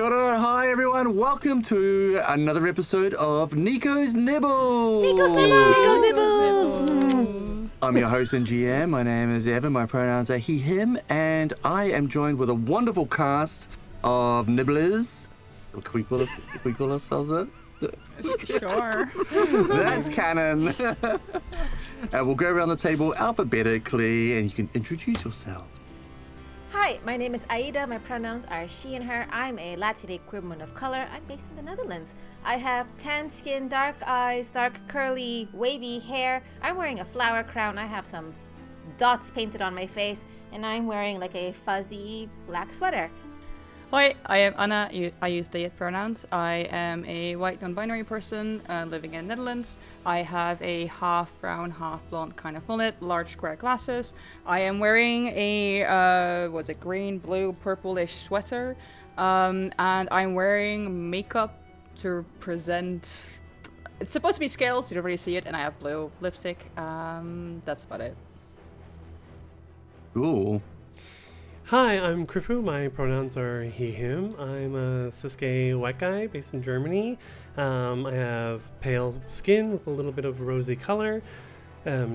Kia ora, hi everyone. Welcome to another episode of Nikau's Nibble. Nikau's Nibbles. I'm your host and GM. My name is Evan. My pronouns are he, him, and I am joined with a wonderful cast of nibblers. Can we call ourselves that? Sure. That's canon. And we'll go around the table alphabetically, and you can introduce yourself. Hi, my name is Aida. My pronouns are she and her. I'm a Latinx woman of color. I'm based in the Netherlands. I have tan skin, dark eyes, dark curly, wavy hair. I'm wearing a flower crown. I have some dots painted on my face, and I'm wearing like a fuzzy black sweater. Hi, I am Anna. I use they pronouns. I am a white non-binary person living in the Netherlands. I have a half brown, half blonde kind of mullet, large square glasses. I am wearing a, green, blue, purplish sweater. And I'm wearing makeup to present... It's supposed to be scales, you don't really see it, and I have blue lipstick. That's about it. Ooh. Hi, I'm Krifu. My pronouns are he, him. I'm a cis gay white guy based in Germany. I have pale skin with a little bit of rosy color,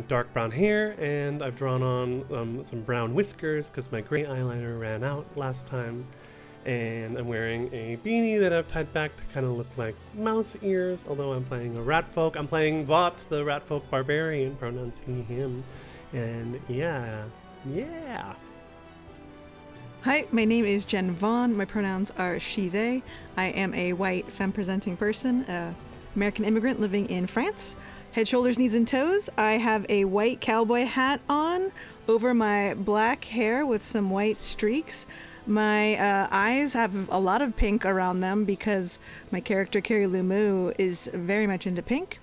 dark brown hair, and I've drawn on some brown whiskers because my gray eyeliner ran out last time. And I'm wearing a beanie that I've tied back to kind of look like mouse ears, although I'm playing a rat folk. I'm playing Vought, the rat folk barbarian, pronouns he, him. And yeah. Hi, my name is Jen Vaughn. My pronouns are she, they. I am a white, femme-presenting person, American immigrant living in France. Head, shoulders, knees, and toes. I have a white cowboy hat on over my black hair with some white streaks. My eyes have a lot of pink around them because my character, Carrie Lumu, is very much into pink.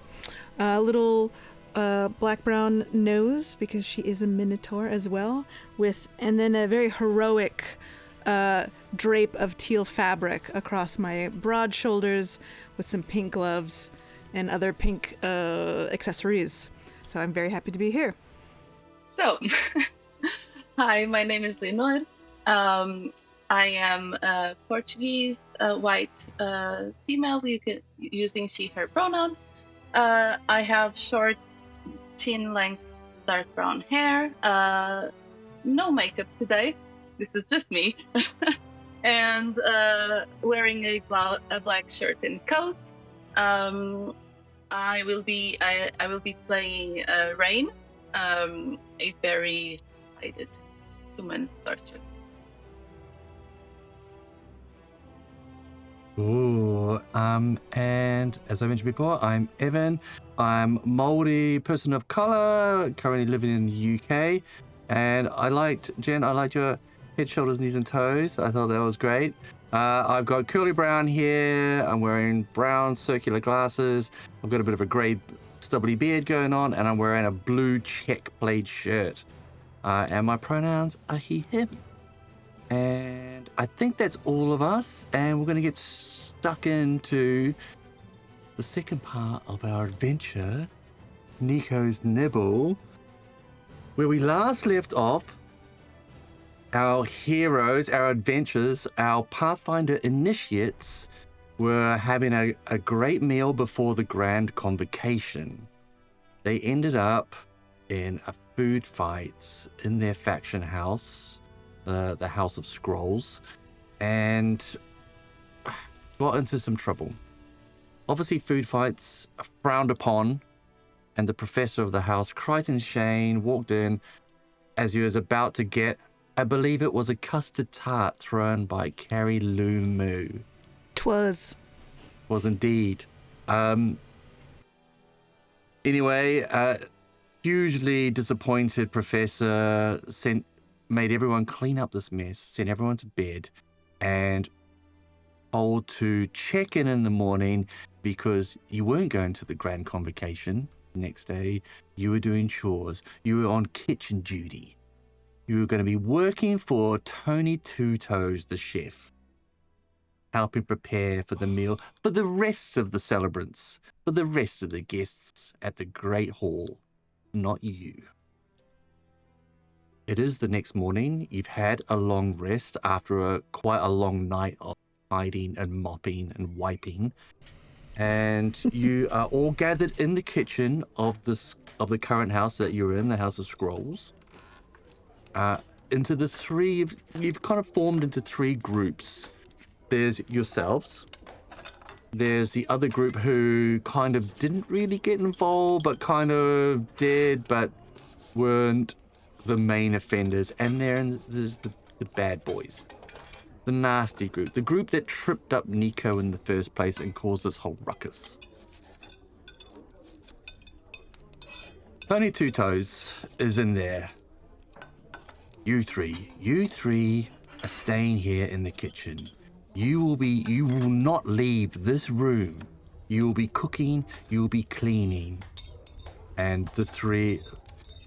A little black-brown nose because she is a minotaur as well, and then a very heroic drape of teal fabric across my broad shoulders with some pink gloves and other pink accessories. So I'm very happy to be here. So, hi, my name is Leonor. I am a Portuguese white female using she, her pronouns. I have short chin-length dark brown hair, no makeup today, this is just me, and wearing a black shirt and coat. I will be playing Rain, a very excited human sorcerer. Ooh, and as I mentioned before, I'm Evan. I'm Māori person of colour, currently living in the UK. And Jen, I liked your head, shoulders, knees and toes. I thought that was great. I've got curly brown hair. I'm wearing brown circular glasses. I've got a bit of a grey stubbly beard going on, and I'm wearing a blue check plaid shirt. And my pronouns are he, him. And I think that's all of us, and we're going to get stuck into the second part of our adventure, Nikau's Nibble, where we last left off. Our heroes, our adventures, our Pathfinder initiates were having a great meal before the grand convocation. They ended up in a food fight in their faction house, the House of Scrolls, and got into some trouble. Obviously, food fights are frowned upon, and the professor of the house, Crichton Shane, walked in as he was about to get, I believe it was a custard tart thrown by Carrie Lumu. 'Twas. Was indeed. Anyway, hugely disappointed professor made everyone clean up this mess, sent everyone to bed, and told to check in the morning because you weren't going to the grand convocation next day. You were doing chores. You were on kitchen duty. You were going to be working for Tony Two Toes, the chef, helping prepare for the meal for the rest of the celebrants, for the rest of the guests at the Great Hall, not you. It is the next morning. You've had a long rest after quite a long night of hiding and mopping and wiping. And you are all gathered in the kitchen of the current house that you're in, the House of Scrolls. Into the three, you've kind of formed into three groups. There's yourselves. There's the other group who kind of didn't really get involved, but kind of did, but weren't the main offenders. And there's the bad boys. The nasty group. The group that tripped up Nikau in the first place and caused this whole ruckus. Tony Two Toes is in there. You three are staying here in the kitchen. You will not leave this room. You will be cooking, you will be cleaning. And the three,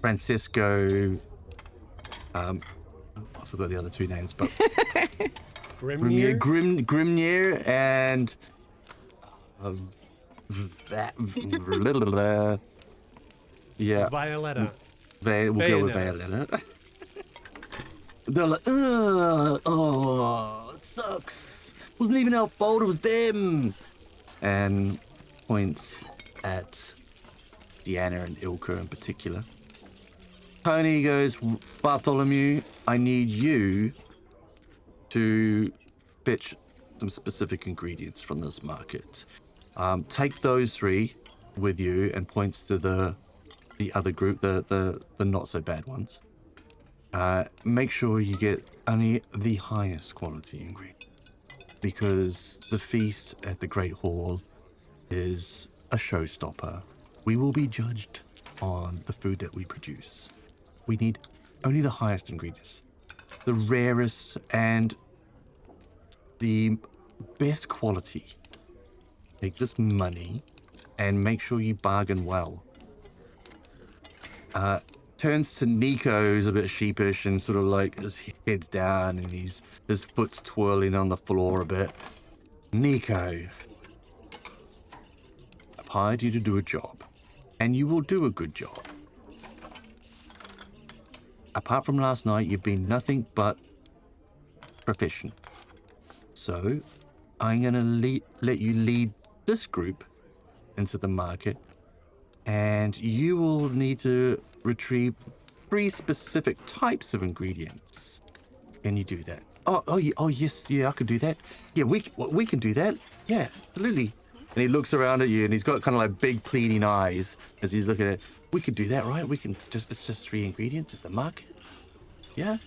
Francisco, I forgot the other two names, but Grimnir and yeah, Violetta. We'll go with Violetta. They're like, oh, it sucks. Wasn't even our fault, it was them. And points at Deanna and Ilka in particular. Tony goes, Bartholomew, I need you to fetch some specific ingredients from this market. Take those three with you, and points to the other group, the not so bad ones. Make sure you get only the highest quality ingredient, because the feast at the Great Hall is a showstopper. We will be judged on the food that we produce. We need only the highest ingredients, the rarest and the best quality. Take this money and make sure you bargain well. Turns to Nikau, who's a bit sheepish and sort of like his head's down and his foot's twirling on the floor a bit. Nikau, I've hired you to do a job, and you will do a good job. Apart from last night, you've been nothing but proficient. So, I'm going to let you lead this group into the market, and you will need to retrieve 3 specific types of ingredients. Can you do that? Oh, yes, yeah, I could do that. Yeah, we can do that. Yeah, absolutely. And he looks around at you, and he's got kind of like big pleading eyes as he's looking at it. We could do that, right? It's just 3 ingredients at the market. Yeah.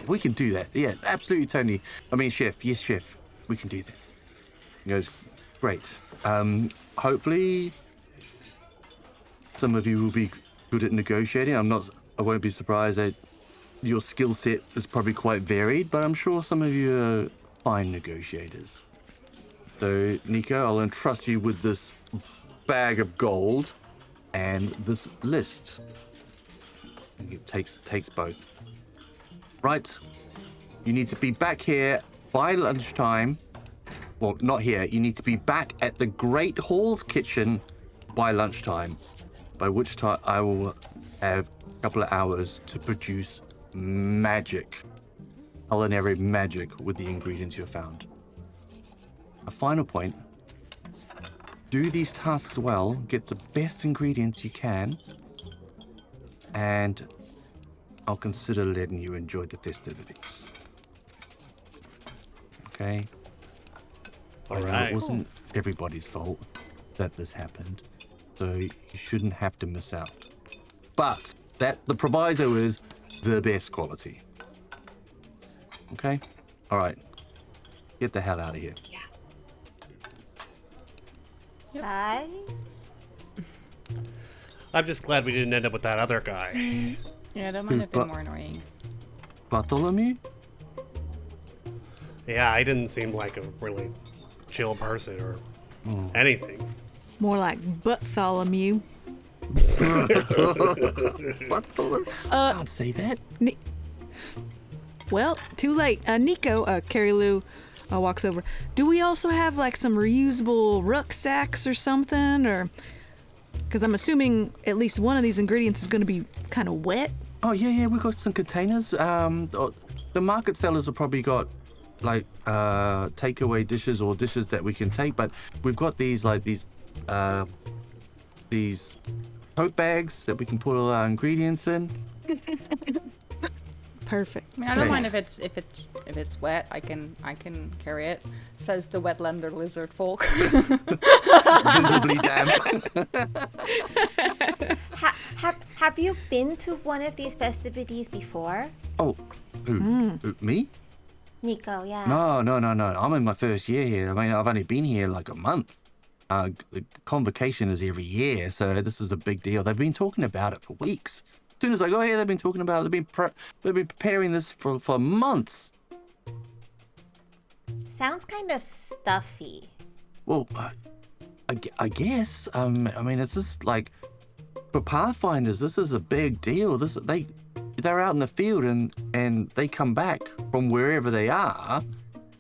We can do that. Yeah, absolutely, Tony. I mean, chef. Yes, chef. We can do that. He goes, great. Hopefully, some of you will be good at negotiating. I won't be surprised that your skill set is probably quite varied, but I'm sure some of you are fine negotiators. So, Nikau, I'll entrust you with this bag of gold and this list. And it takes both. Right. You need to be back here by lunchtime. Well, not here. You need to be back at the Great Hall's kitchen by lunchtime, by which time I will have a couple of hours to produce magic, culinary magic with the ingredients you found. A final point, do these tasks well, get the best ingredients you can, and I'll consider letting you enjoy the festivities. Okay? All I know right. it wasn't everybody's fault that this happened, so you shouldn't have to miss out. But the proviso is the best quality. Okay? All right. Get the hell out of here. Bye. I'm just glad we didn't end up with that other guy. Yeah, that might have been more annoying. Bartholomew? Yeah, I didn't seem like a really chill person or anything. More like Bartholomew. Can't say that. Well, too late. Nikau, Carrie Lou walks over. Do we also have like some reusable rucksacks or something? Or because I'm assuming at least one of these ingredients is going to be kind of wet. Oh, yeah, we got some containers. The market sellers have probably got like takeaway dishes or dishes that we can take, but we've got these tote bags that we can put all our ingredients in. Perfect. I mean, I don't Okay. mind if it's wet. I can carry it. Says the wetlander lizard folk. Visibly damp. Have you been to one of these festivities before? Oh, who? Me? Nikau, yeah. No. I'm in my first year here. I mean, I've only been here like a month. The convocation is every year, so this is a big deal. They've been talking about it for weeks. As soon as I got here, they've been talking about it. They've been preparing this for months. Sounds kind of stuffy. Well, I guess. I mean, it's just like for Pathfinders, this is a big deal. They're out in the field and they come back from wherever they are.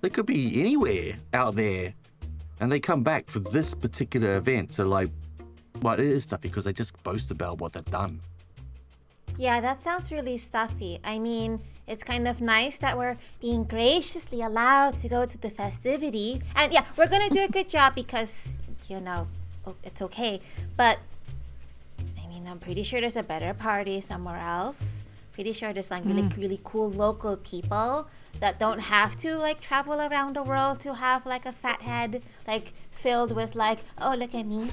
They could be anywhere out there, and they come back for this particular event. So, like, well, it is stuffy because they just boast about what they've done. Yeah, that sounds really stuffy. I mean, it's kind of nice that we're being graciously allowed to go to the festivity. And yeah, we're gonna do a good job because, it's okay. But, I mean, I'm pretty sure there's a better party somewhere else. Pretty sure there's like really cool local people that don't have to like travel around the world to have like a fat head like filled with like, oh, look at me.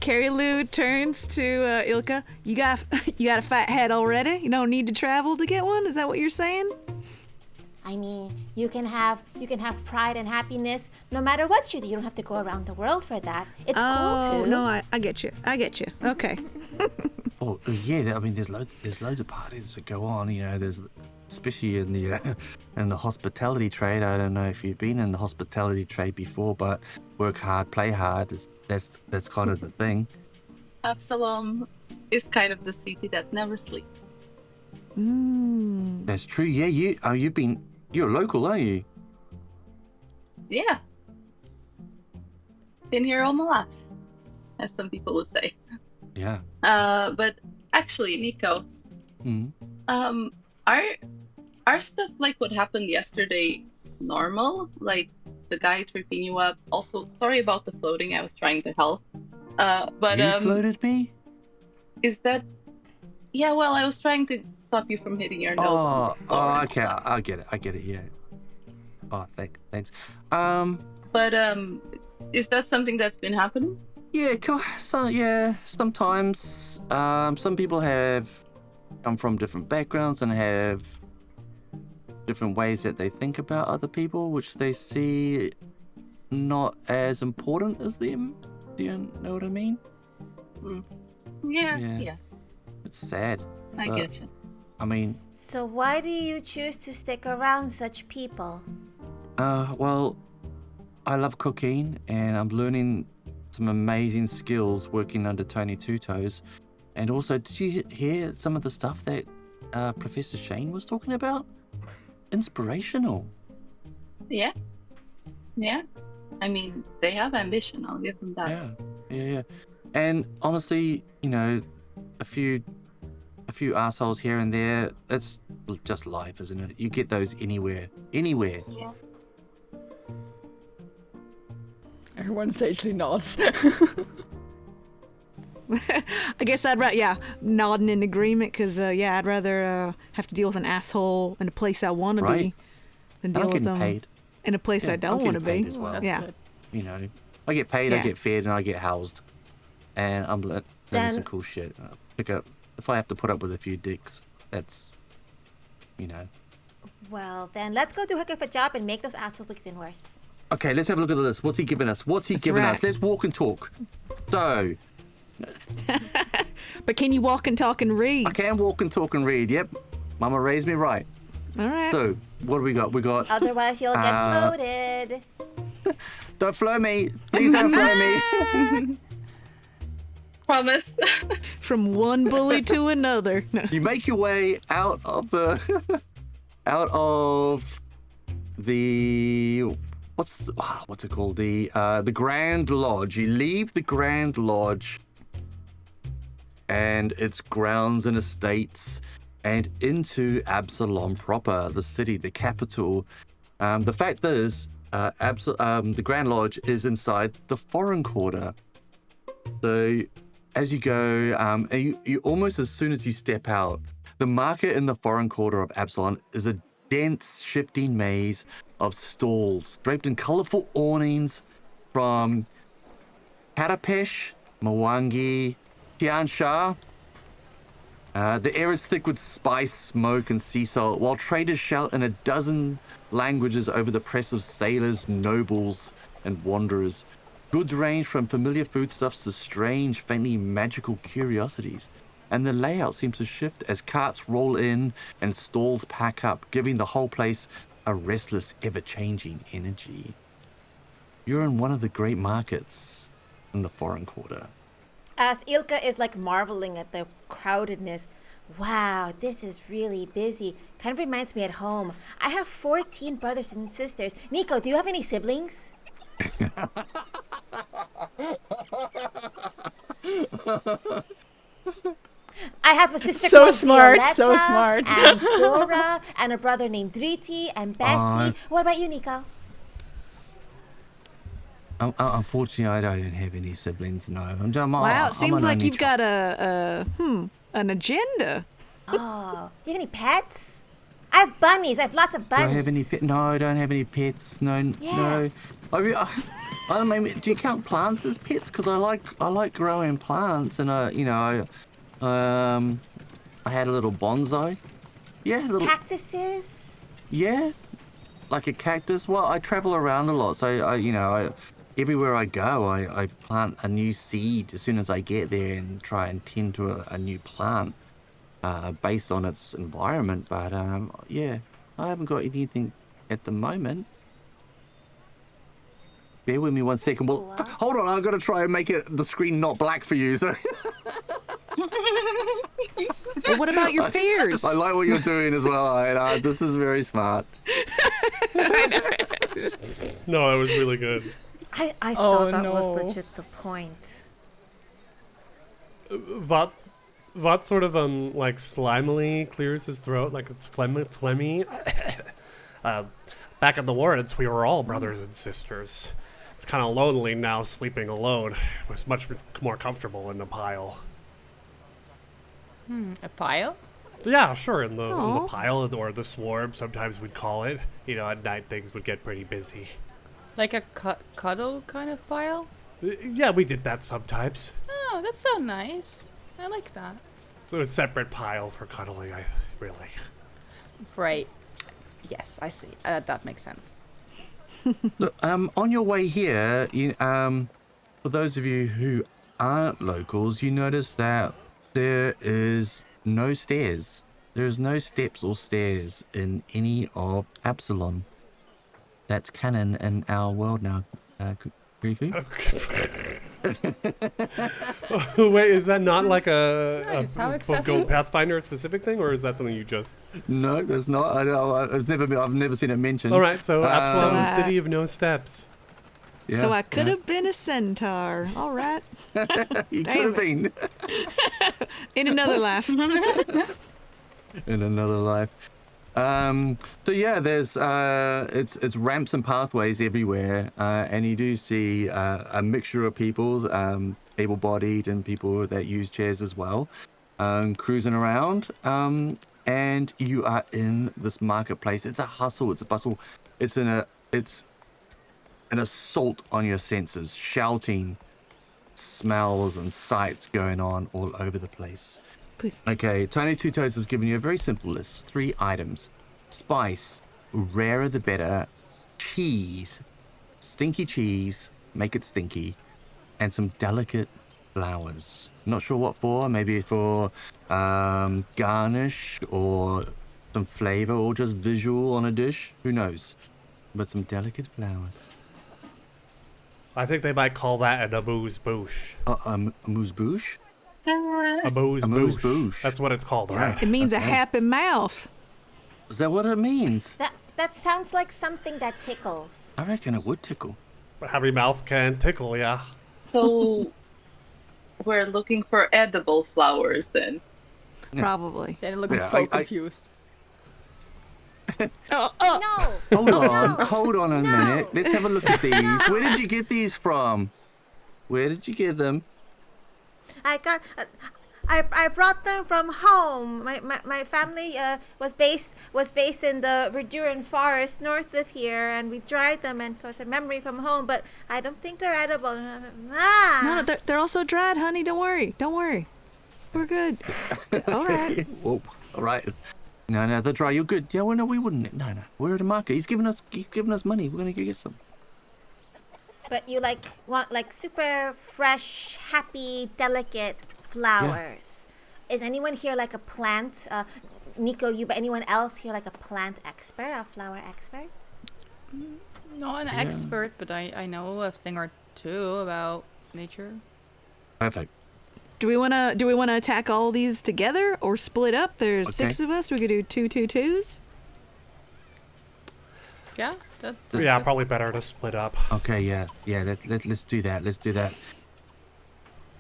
Carrie Lou turns to Ilka. You got a fat head already? You don't need to travel to get one? Is that what you're saying? I mean, you can have pride and happiness no matter what you do. You don't have to go around the world for that. It's cool too. No, I get you. Okay. Oh yeah, I mean, there's loads of parties that go on. There's especially in the hospitality trade. I don't know if you've been in the hospitality trade before, but work hard, play hard. That's kind of the thing. Absalom is kind of the city that never sleeps. That's true. Yeah, you're local, aren't you? Yeah. Been here all my life, as some people would say. Yeah. But actually, Nikau, are stuff like what happened yesterday normal? Like the guy tripping you up? Also, sorry about the floating. I was trying to help. But You floated me? is that? Yeah. Well, I was trying to stop you from hitting your nose. on the floor. Okay. I get it. Yeah. Oh, thanks. But is that something that's been happening? Yeah, sometimes. Some people have come from different backgrounds and have different ways that they think about other people, which they see not as important as them. Do you know what I mean? Yeah. It's sad. I but, get you. I mean, So why do you choose to stick around such people? well, I love cooking and I'm learning some amazing skills working under Tony Two Toes. And also, did you hear some of the stuff that Professor Shane was talking about? Inspirational. Yeah. I mean, they have ambition. I'll give them that. Yeah. And honestly, a few assholes here and there. That's just life, isn't it? You get those anywhere. Yeah. Everyone sagely nods. I guess I'd rather, nodding in agreement, because, I'd rather have to deal with an asshole in a place I want to be Right. than And deal I'm with getting them paid. in a place I I'm don't want to getting paid be. as well. That's Yeah. good. I get paid, I Yeah. get fed, and I get housed. And I'm learning Then- some cool shit. Pick up if I have to put up with a few dicks. That's, Well, then let's go do hook up a job and make those assholes look even worse. Okay, let's have a look at the list. What's he giving us? That's right. Let's walk and talk. So, But can you walk and talk and read? I can walk and talk and read. Yep. Mama raised me right. All right. So, what do we got? We got... Otherwise, you'll get floated. Don't flow me. Please don't flow me. Promise. From one bully to another. No. You make your way out of the... what's it called? The Grand Lodge. You leave the Grand Lodge and its grounds and estates, and into Absalom proper, the city, the capital. The fact is, the Grand Lodge is inside the foreign quarter. So as you go, you almost as soon as you step out, the market in the foreign quarter of Absalom is a dense, shifting maze of stalls draped in colorful awnings from Katapesh, Mwangi, Tiansha. The air is thick with spice, smoke, and sea salt, while traders shout in a dozen languages over the press of sailors, nobles, and wanderers. Goods range from familiar foodstuffs to strange, faintly magical curiosities. And the layout seems to shift as carts roll in and stalls pack up, giving the whole place a restless, ever-changing energy. You're in one of the great markets in the foreign quarter. As Ilka is like marveling at the crowdedness. Wow, this is really busy. Kind of reminds me at home. I have 14 brothers and sisters. Nikau, do you have any siblings? I have a sister So called smart, Violetta, so smart. and Dora, and a brother named Driti, and Bessie. What about you, Nikau? Unfortunately, I don't have any siblings, no. Wow, it seems like you've got an agenda. Oh, do you have any pets? I have bunnies. I have lots of bunnies. Do I have any pets? No, I don't have any pets. No, no. I don't know. Do you count plants as pets? Because I like growing plants, and I had a little bonsai. Yeah, little cactuses. Yeah, like a cactus. Well, I travel around a lot, so everywhere I go, I plant a new seed as soon as I get there and try and tend to a new plant based on its environment. But yeah, I haven't got anything at the moment. Bear with me one second. Well, hold on. I've got to try and make the screen not black for you. So. Well, what about your fears? I like what you're doing as well. This is very smart. No, it was really good. I thought that was legit the point. Vought sort of like slimily clears his throat, like it's phlegmy. Back in the warrens, we were all brothers and sisters. It's kind of lonely now, sleeping alone. It was much more comfortable in a pile. A pile? Yeah, sure, in the pile or the swarm, sometimes we'd call it. At night things would get pretty busy. Like a cuddle kind of pile? Yeah, we did that sometimes. Oh, that's so nice. I like that. So a separate pile for cuddling, really. Right. Yes, I see. That makes sense. So, on your way here, for those of you who aren't locals, you notice that there is no stairs. There's no steps or stairs in any of Absalom. That's canon in our world now, Grifu. Wait, is that not like a accessible? Pathfinder specific thing, or is that something you just... No, there's not. I've never seen it mentioned. All right, so Absalom, the city of no steps. Yeah, so I could have been a centaur. All right. You could have been. In another life. In another life. So yeah, there's it's ramps and pathways everywhere, and you do see a mixture of people, able-bodied and people that use chairs as well, cruising around. And you are in this marketplace. It's a hustle. It's a bustle. It's an assault on your senses, shouting, smells and sights going on all over the place. Please. Okay, Tiny Two Toes has given you a very simple list. 3 items. Spice, rarer the better. Cheese, stinky cheese, make it stinky. And some delicate flowers. Not sure what for, maybe for garnish or some flavor or just visual on a dish. Who knows? But some delicate flowers. I think they might call that an amuse-bouche. Amuse-bouche? Amuse-bouche. That's what it's called, right? It means a happy mouth. Is that what it means? That sounds like something that tickles. I reckon it would tickle. A happy mouth can tickle, yeah. So we're looking for edible flowers then. Probably. Santa looks Yeah, so I- confused. No. Hold on a minute. Let's have a look at these. Where did you get these from? Where did you get them? I got. I brought them from home. My family was based in the Verduran forest north of here, and we dried them, and so it's a memory from home. But I don't think they're edible. No, they're also dried, honey. Don't worry. We're good. All right. Whoa. All right. No, they're dry. You're good. Yeah, well, no, we wouldn't. No. We're at a market. He's giving us money. We're gonna go get some. But you want super fresh, happy, delicate flowers. Yeah. Is anyone here like a plant? Nikau, you, but anyone else here like a plant expert, a flower expert? Not an expert, but I know a thing or two about nature. Perfect. Do we wanna attack all these together or split up? There's 6 of us. We could do 2-2-2s. Yeah. Yeah, probably better to split up. Okay, yeah. Let's do that.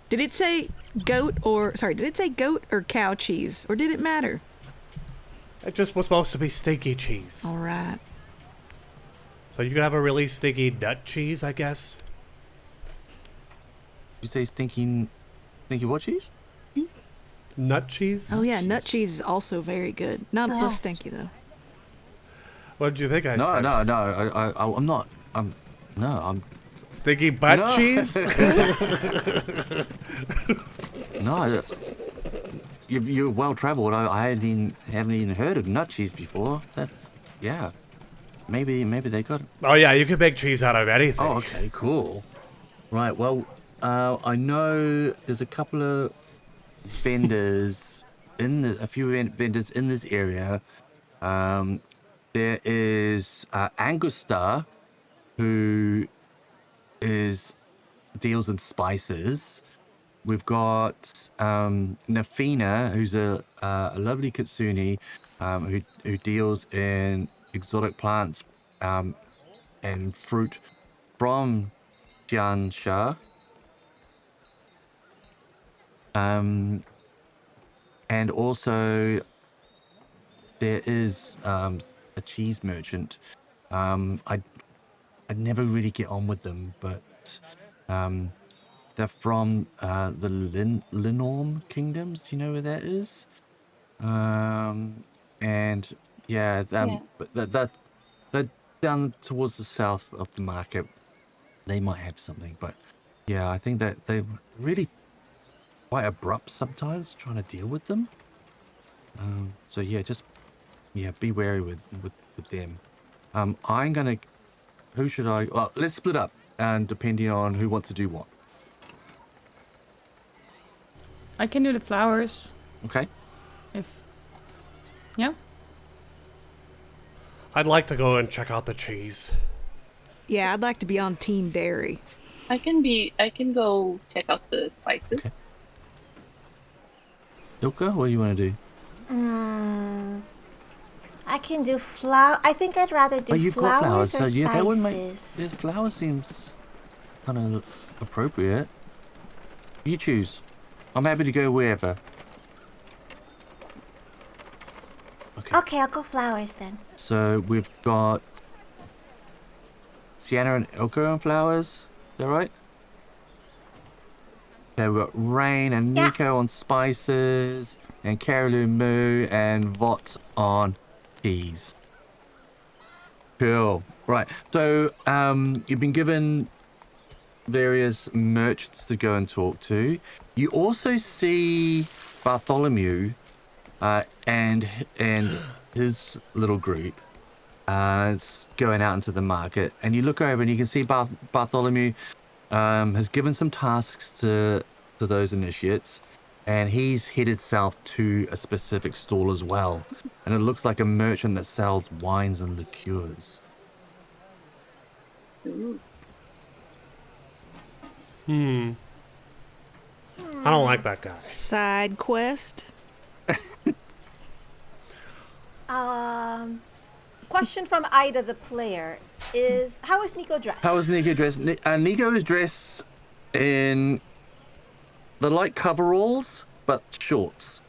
Did it say goat or cow cheese, or did it matter? It just was supposed to be stinky cheese. All right. So you could have a really stinky nut cheese, I guess. You say stinky what cheese? Nut cheese? Oh yeah, nut cheese is also very good. Not a little stinky though. What did you think I said? No. I'm not. I'm Stinky butt cheese? No. You're well traveled. I haven't even heard of nut cheese before. Maybe they got it. Oh yeah, you can make cheese out of anything. Oh, okay, cool. Right, well, I know there's a couple of vendors a few vendors in this area. There is Angusta, who deals in spices. We've got Nafina, who's a lovely kitsune who deals in exotic plants and fruit from Jiansha. And also there is a cheese merchant. I'd never really get on with them, but they're from the Linorm Kingdoms. Do you know where that is? And but that down towards the south of the market, they might have something. But yeah, I think that they're really quite abrupt sometimes trying to deal with them. So yeah, just be wary with them. I'm gonna. Who should I? Well, let's split up, and depending on who wants to do what. I can do the flowers. Okay. Yeah. I'd like to go and check out the cheese. Yeah, I'd like to be on Team Dairy. I can go check out the spices. Okay. Ilka, what do you want to do? I can do flower. I think I'd rather do you've flowers got flowers, or so spices. yeah, that would make. Yeah, flower seems kind of appropriate. You choose. I'm happy to go wherever. Okay, I'll go flowers then. So we've got Sienna and Ilka on flowers. Is that right? Okay, we've got Rain and Nikau on spices, and Carolyn Moo and Vot on cheese. Cool. Right. So you've been given various merchants to go and talk to. You also see Bartholomew and his little group going out into the market, and you look over and you can see Bartholomew has given some tasks to those initiates, and he's headed south to a specific stall as well, and it looks like a merchant that sells wines and liqueurs. Ooh. I don't like that guy. Side quest. Question from Ida, the player, is how is Nikau dressed? How is Nikau dressed? Nikau is dressed in the light coveralls, but shorts.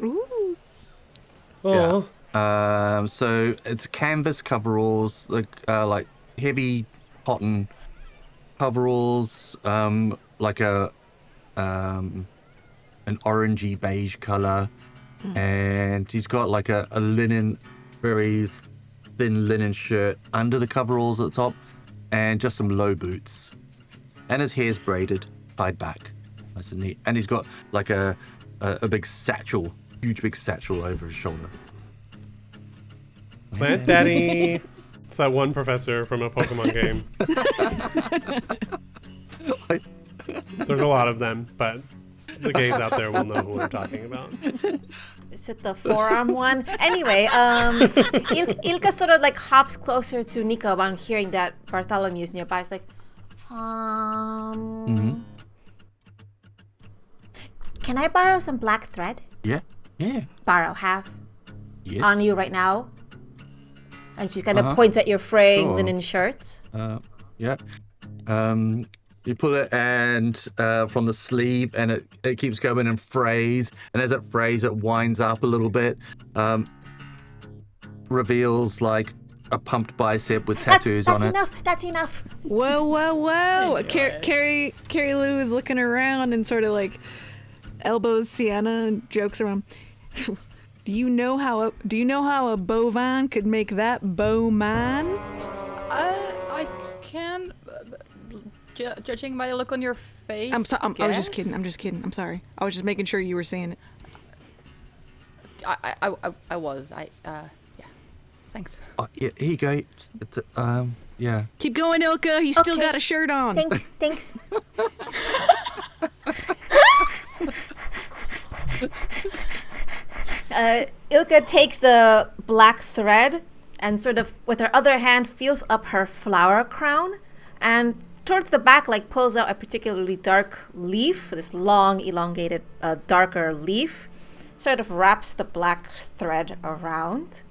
Ooh. Oh, So it's canvas coveralls, like heavy cotton coveralls, like an orangey beige color, and he's got like a linen, very thin linen shirt under the coveralls at the top, and just some low boots, and his hair's braided, tied back, nice and neat, and he's got like a big satchel, huge big satchel over his shoulder. Plant Daddy. It's that one professor from a Pokemon game. There's a lot of them, but the gays out there will know who we're talking about. Is it the forearm one? Anyway, Ilka sort of like hops closer to Nikau upon hearing that Bartholomew's nearby. It's like, can I borrow some black thread? Yeah. Borrow half Yes. on you right now. And she kind of points at your fraying Sure. linen shirt. Yeah. You pull it and from the sleeve, and it keeps going and frays. And as it frays, it winds up a little bit. Reveals like a pumped bicep with tattoos on it. That's enough. Whoa. Carrie Lou is looking around and sort of like elbows Sienna and jokes around. Do you know how a bovine could make that bow mine? I can, judging by the look on your face. I was just guess? kidding. I'm sorry. I was just making sure you were saying it. I was. Yeah. Thanks. Yeah, here you go. Yeah. Keep going, Ilka. He's still Okay. got a shirt on. Thanks. Ilka takes the black thread and sort of with her other hand feels up her flower crown, and towards the back like pulls out a particularly dark leaf, this long elongated darker leaf, sort of wraps the black thread around,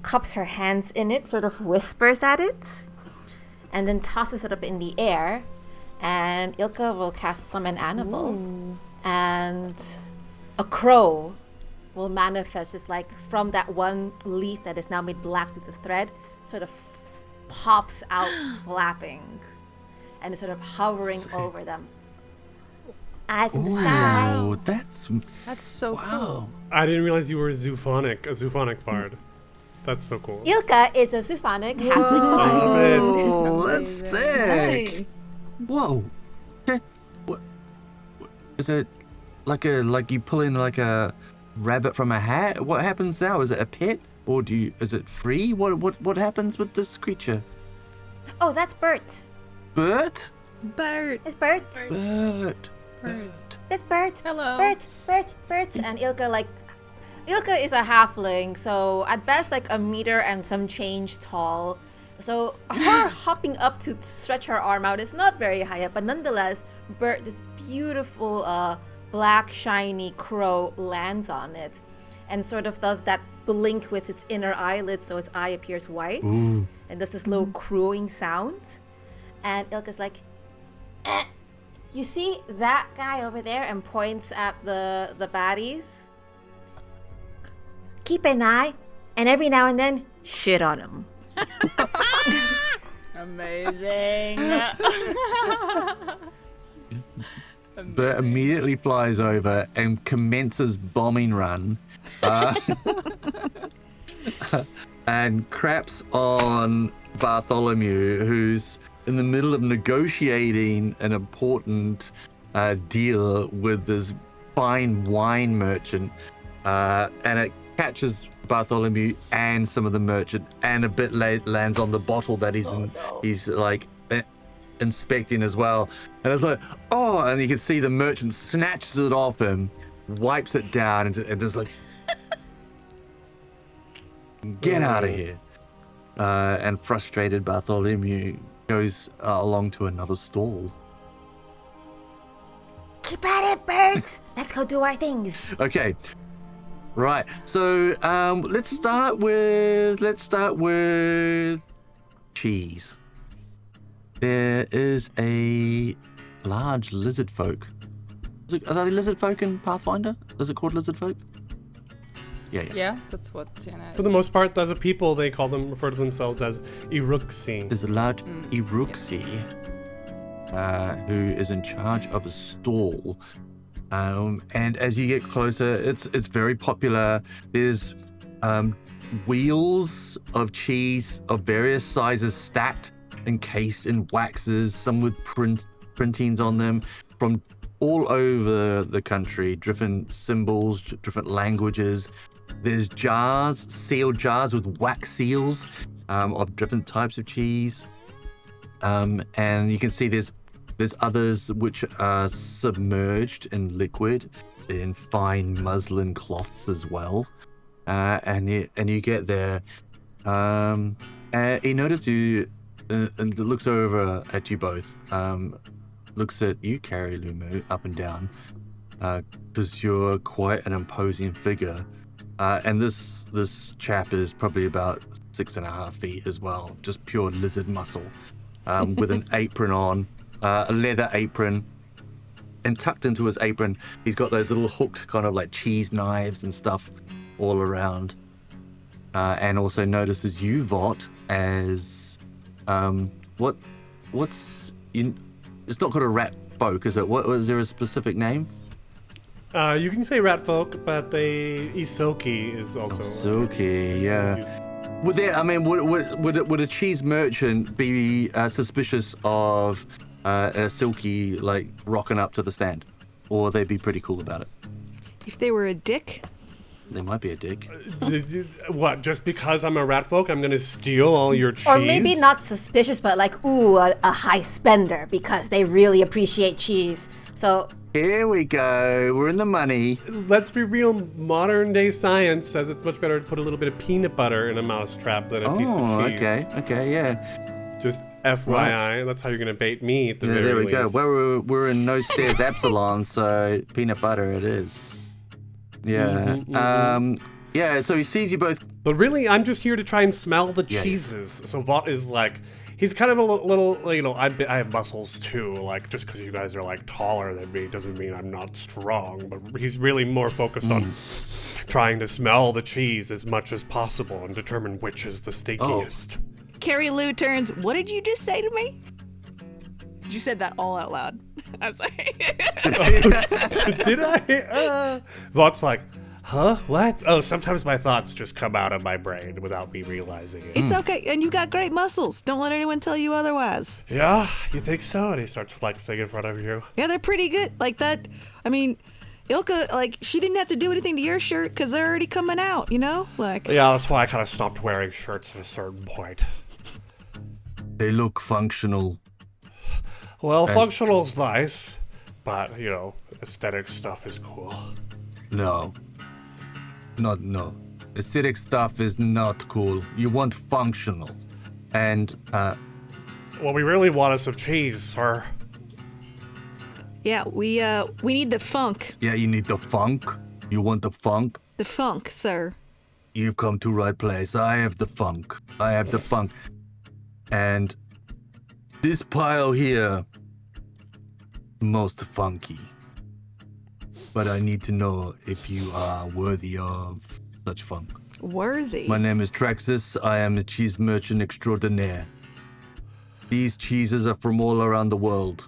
cups her hands in it, sort of whispers at it, and then tosses it up in the air, and Ilka will cast Summon Animal. And a crow will manifest just like from that one leaf that is now made black with the thread, sort of pops out flapping and is sort of hovering over them. Eyes in the sky. Oh, that's so cool. I didn't realize you were a zoophonic bard. That's so cool. Ilka is a Zoophonic halfling I bard. love it. Oh, that's sick. Nice. Whoa. What is it? Like you pull in like a rabbit from a hat? What happens now? Is it a pet, or is it free? What happens with this creature? Oh, that's Bert. Bert? Bert. It's Bert. Bert. It's Bert. Hello. Bert. And Ilka is a halfling, so at best like a meter and some change tall. So her hopping up to stretch her arm out is not very high up, but nonetheless, Bert, this beautiful black shiny crow, lands on it and sort of does that blink with its inner eyelids, so its eye appears white. Ooh. And does this low crowing sound. And Ilka's like, you see that guy over there, and points at the baddies? Keep an eye, and every now and then, shit on him. Amazing. Bert immediately flies over and commences bombing run, and craps on Bartholomew, who's in the middle of negotiating an important deal with this fine wine merchant, and it catches Bartholomew and some of the merchant, and a bit lands on the bottle that he's like inspecting as well. And it's like, oh, and you can see the merchant snatches it off him, wipes it down, and just like, get out of here. And frustrated Bartholomew goes along to another stall. Keep at it, Bert. Let's go do our things. Okay. Right. So let's start with cheese. There is a large lizard folk Are they lizard folk in Pathfinder? Is it called lizard folk? Yeah. Yeah, that's what Sienna is. For the most part, as a people, they refer to themselves as Iruxi. There's a large Iruxi who is in charge of a stall. And as you get closer, it's very popular. There's wheels of cheese of various sizes stacked, encased in waxes, some with printings on them from all over the country, different symbols, different languages. There's jars, sealed jars with wax seals of different types of cheese. And you can see there's others which are submerged in liquid in fine muslin cloths as well. And you get there. And he notices you and looks over at you both. Looks at you, Carrie Lumu, up and down, because you're quite an imposing figure. And this chap is probably about 6.5 feet as well, just pure lizard muscle, with an apron on, a leather apron, and tucked into his apron, he's got those little hooked kind of like cheese knives and stuff all around. And also notices you, Vought, as what's it's not called a rat folk, is it? Was there a specific name? You can say rat folk, but Isoki is also. Isoki, yeah. Would a cheese merchant be suspicious of a silky like rocking up to the stand, or they'd be pretty cool about it? If they were a dick, they might be a dick. What? Just because I'm a rat folk, I'm gonna steal all your cheese? Or maybe not suspicious, but like, ooh, a high spender because they really appreciate cheese. So here we go. We're in the money. Let's be real. Modern day science says it's much better to put a little bit of peanut butter in a mousetrap than a piece of cheese. Okay, yeah. Just FYI, right. That's how you're gonna bait me at the very there we least. go. Well, we're in No Stairs Epsilon, so peanut butter it is. Yeah. Yeah, so he sees you both. But really, I'm just here to try and smell the cheeses. So Vought is like, he's kind of a little, I have muscles too. Like, just because you guys are like taller than me doesn't mean I'm not strong. But he's really more focused on trying to smell the cheese as much as possible and determine which is the steakiest. Carrie Lou turns, what did you just say to me? You said that all out loud. I'm sorry. Did I? Vaught's like, huh? What? Oh, sometimes my thoughts just come out of my brain without me realizing it. It's okay, and you got great muscles. Don't let anyone tell you otherwise. Yeah, you think so? And he starts flexing in front of you. Yeah, they're pretty good. Like that, I mean, Ilka, like, she didn't have to do anything to your shirt because they're already coming out, you know? Like. Yeah, that's why I kind of stopped wearing shirts at a certain point. They look functional. Well, functional's nice, but, aesthetic stuff is cool. No. Aesthetic stuff is not cool. You want functional. And, Well, we really want some cheese, sir. Yeah, we need the funk. Yeah, you need the funk. You want the funk? The funk, sir. You've come to right place. I have the funk. And this pile here, most funky. But I need to know if you are worthy of such funk. Worthy? My name is Traxus. I am a cheese merchant extraordinaire. These cheeses are from all around the world.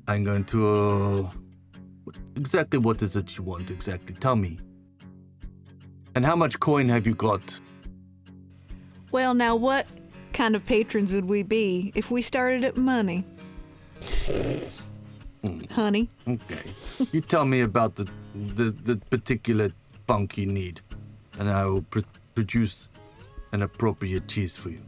I'm going to... Exactly what is it you want, exactly? Tell me. And how much coin have you got? Well, now what kind of patrons would we be if we started at money? Honey? Okay. You tell me about the particular funk you need, and I will produce an appropriate cheese for you.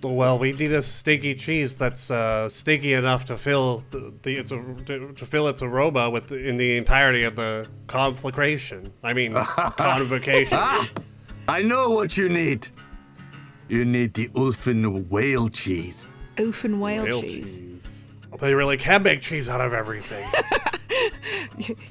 Well, we need a stinky cheese that's stinky enough to fill to fill its aroma in the entirety of the convocation. Convocation. I know what you need. You need the Ulfin whale cheese. Ulfin whale cheese. They really can make cheese out of everything.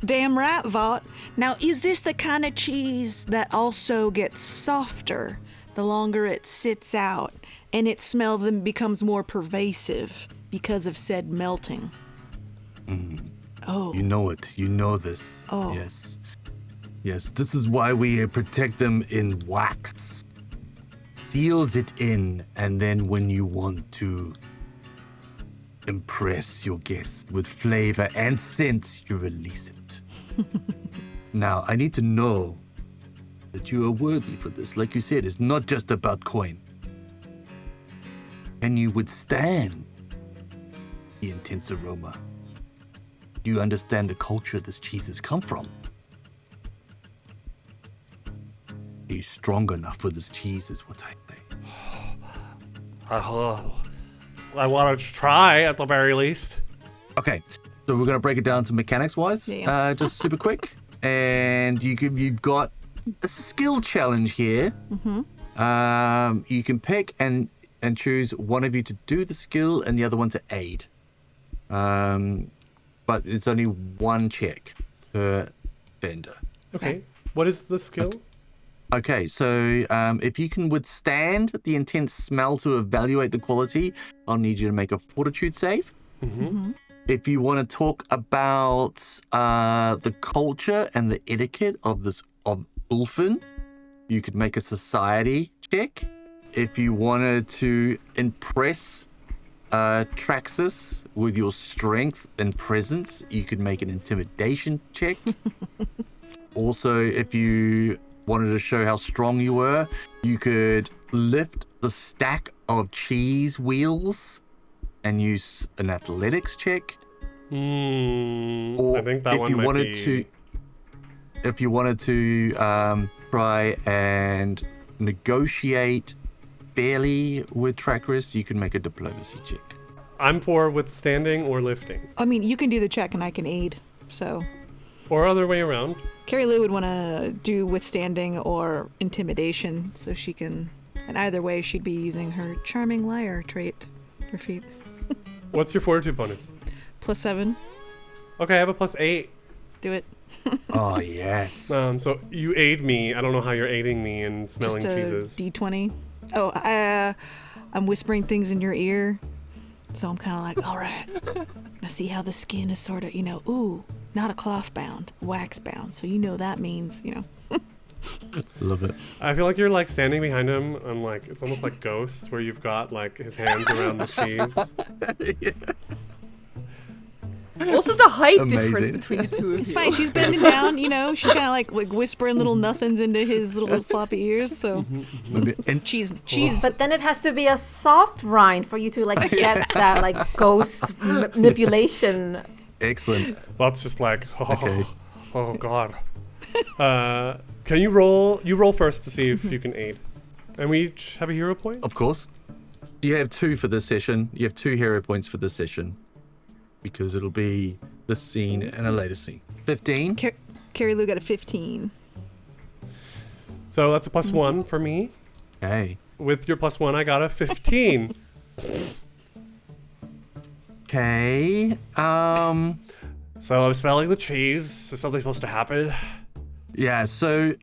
Damn right, Vought. Now, is this the kind of cheese that also gets softer the longer it sits out, and its smell then becomes more pervasive because of said melting. Oh. You know it. You know this. Oh. Yes. Yes, this is why we protect them in wax. Seals it in, and then when you want to impress your guests with flavor and scent, you release it. Now, I need to know that you are worthy for this. Like you said, it's not just about coin. Can you withstand the intense aroma? Do you understand the culture this cheese has come from? Are you strong enough for this cheese is what I say. I want to try at the very least. Okay, so we're gonna break it down to mechanics-wise, Yeah. just super quick. And you've got a skill challenge here. You can pick and choose one of you to do the skill and the other one to aid. But it's only one check per vendor. Okay. What is the skill? Okay, so if you can withstand the intense smell to evaluate the quality, I'll need you to make a fortitude save. If you want to talk about the culture and the etiquette of Ulfin, you could make a society check. If you wanted to impress Traxxas with your strength and presence, you could make an intimidation check. Also, if you wanted to show how strong you were, you could lift the stack of cheese wheels and use an athletics check. Or I think that if one you might wanted be... if you wanted to try and negotiate fairly with Trackris, you can make a diplomacy check. I'm for withstanding or lifting. I mean, you can do the check and I can aid. So Or other way around. Carrie Lou would want to do withstanding or intimidation, so she can. And either way, she'd be using her charming liar trait for feet. What's your fortitude bonus? +7. Okay, I have a +8. Do it. Oh, yes. So you aid me. I don't know how you're aiding me in smelling Just a cheeses. D20. Oh, I'm whispering things in your ear. So I'm kind of like, all right. Now see how the skin is sort of, ooh, not a cloth bound, wax bound. So that means, Love it. I feel like you're like standing behind him and like it's almost like Ghost where you've got like his hands around the cheese. Also, the height Amazing. difference between the two of It's you. fine. She's bending down, she's kind of like whispering little nothings into his little floppy ears. So And cheese. But then it has to be a soft rind for you to get that ghost manipulation. excellent. That's just like Okay. oh god. Can you roll? You roll first to see if you can aid. And we each have a hero point? Of course. You have 2 for this session. You have 2 hero points for this session. Because it'll be this scene and a later scene. 15. Carrie Lou got a 15. So that's a +1 for me. Okay. With your +1, I got a 15. Okay. So I'm smelling the cheese. Is something supposed to happen? Yeah, so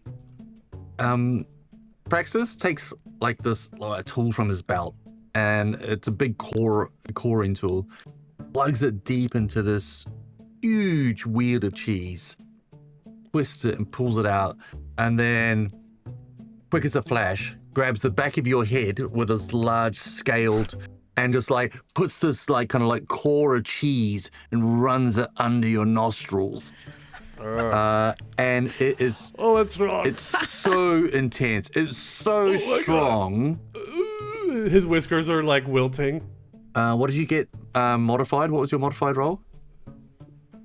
Praxis takes this tool from his belt, and it's a big coring tool. Plugs it deep into this huge wheel of cheese, twists it and pulls it out, and then, quick as a flash, grabs the back of your head with his large scaled and just puts this core of cheese and runs it under your nostrils. And it is... Oh, that's wrong. It's so intense. It's so strong. His whiskers are wilting. What did you get modified? What was your modified roll?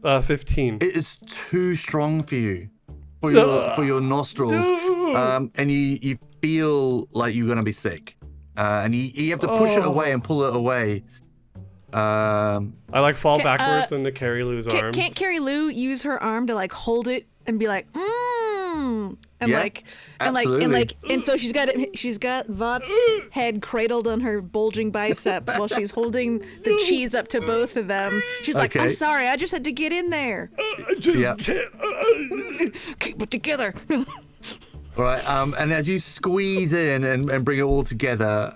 15. It is too strong for you, for your nostrils, and you feel like you're gonna be sick, and you have to push it away and pull it away. I fall backwards into Carrie Lou's arms. Can't Carrie Lou use her arm to hold it and be like, and Yeah, absolutely. and so she's got Vought's head cradled on her bulging bicep while she's holding the cheese up to both of them. She's like, Okay. I'm sorry, I just had to get in there. I just can't. Keep it together. All right, and as you squeeze in and bring it all together,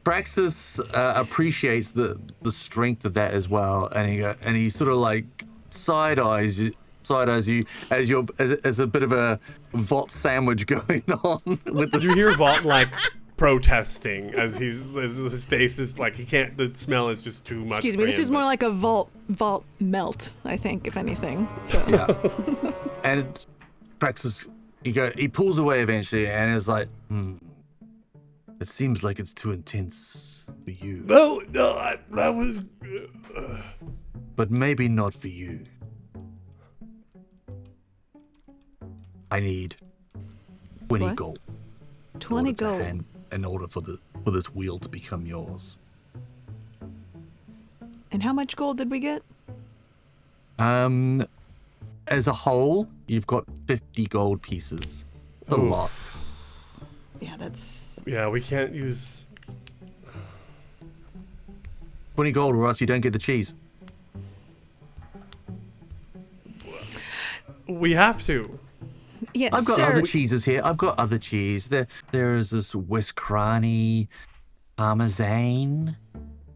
Praxis appreciates the strength of that as well, and he sort of like side eyes you as a bit of a Vought sandwich going on with the. You hear Vought like protesting as his face is like he can't. The smell is just too much. Excuse me. This is more like a vault melt, I think, if anything. So. Yeah. And Praxis, he pulls away eventually, and is like, it seems like it's too intense for you. No, that was. But maybe not for you. I need 20 What? gold. 20 gold. In order for this wheel to become yours. And how much gold did we get? As a whole, you've got 50 gold pieces. That's a lot. Yeah, that's. Yeah, we can't use. 20 gold, or else you don't get the cheese. We have to. Yes, I've got sir. other cheeses here. I've got other cheese. There is this Wisconsin Parmesan.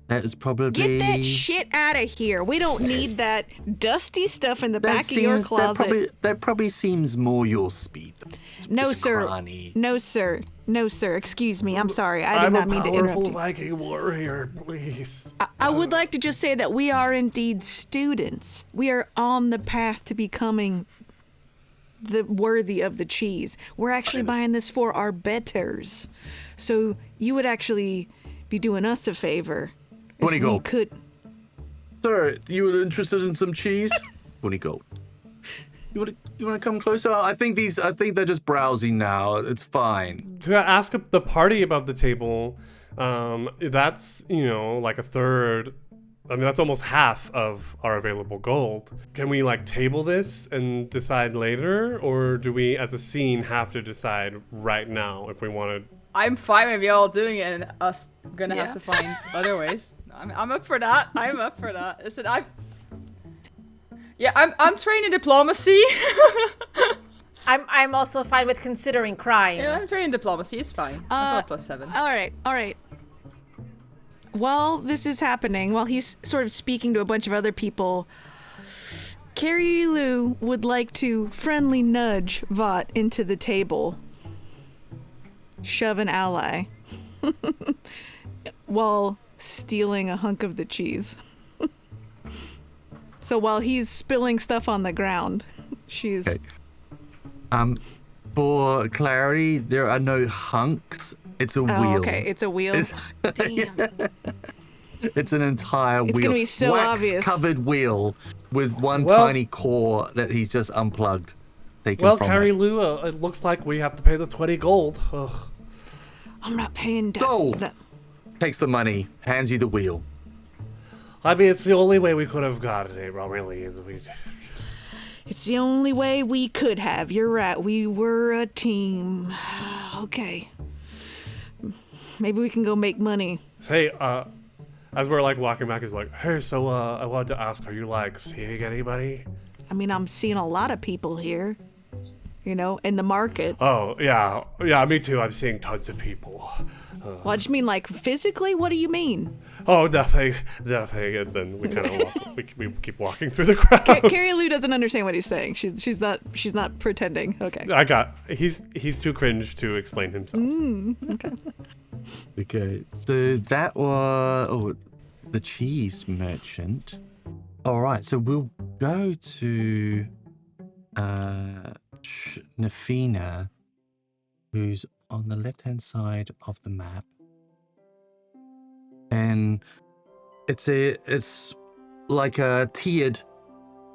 That is probably. Get that shit out of here. We don't need that dusty stuff in the back of your closet. That probably seems more your speed. No, sir. Wisconsin. No, sir. No, sir. Excuse me. I'm sorry. I did not mean to interrupt I'm a powerful you. Viking warrior, please. I would like to just say that we are indeed students. We are on the path to becoming the worthy of the cheese. We're actually buying this for our betters. So you would actually be doing us a favor. 20 if gold. We could. Sir, you were interested in some cheese? 20 gold. You want to come closer? I think they're just browsing now. It's fine. To ask the party above the table, that's, like a third. I mean, that's almost half of our available gold. Can we, table this and decide later? Or do we, as a scene, have to decide right now if we want to? I'm fine with y'all doing it and us gonna have to find other ways. I'm up for that. I'm up for that. Listen, I'm trained in diplomacy. I'm also fine with considering crying. Yeah, I'm trained in diplomacy. It's fine. I've got +7. All right. While this is happening, while he's sort of speaking to a bunch of other people, Carrie Lou would like to friendly nudge Vought into the table. Shove an ally. While stealing a hunk of the cheese. So while he's spilling stuff on the ground, she's... Okay. For clarity, there are no hunks. It's a wheel. Okay, it's a wheel. Damn. It's an entire wheel. It's gonna be so obvious. Wax-covered wheel with one Well- tiny core that he's just unplugged. Well, from Carrie it. Lou, it looks like we have to pay the 20 gold. Ugh. I'm not paying... Gold! Takes the money, hands you the wheel. I mean, it's the only way we could have gotten it, really. It's the only way we could have. You're right. We were a team. Okay. Maybe we can go make money. Hey, as we're walking back, he's like, hey, so I wanted to ask, are you seeing anybody? I mean, I'm seeing a lot of people here, in the market. Oh, yeah, me too. I'm seeing tons of people. Well, I just mean physically. What do you mean? Oh, nothing. And then we kind of we keep walking through the crowd. Carrie Lou doesn't understand what he's saying. She's not pretending. Okay. He's too cringe to explain himself. Okay. Okay, so that was the cheese merchant. All right, so we'll go to Nafina, who's on the left-hand side of the map, and it's like a tiered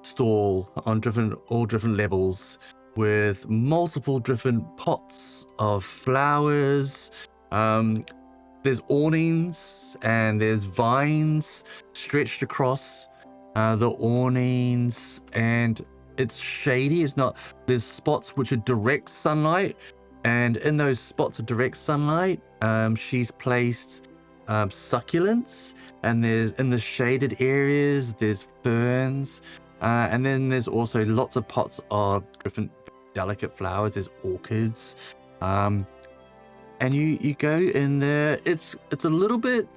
stall on all different levels with multiple different pots of flowers. There's awnings and there's vines stretched across the awnings, and it's shady. There's spots which are direct sunlight, and in those spots of direct sunlight, she's placed succulents, and there's in the shaded areas there's ferns, and then there's also lots of pots of different delicate flowers. There's orchids, and you go in there. It's a little bit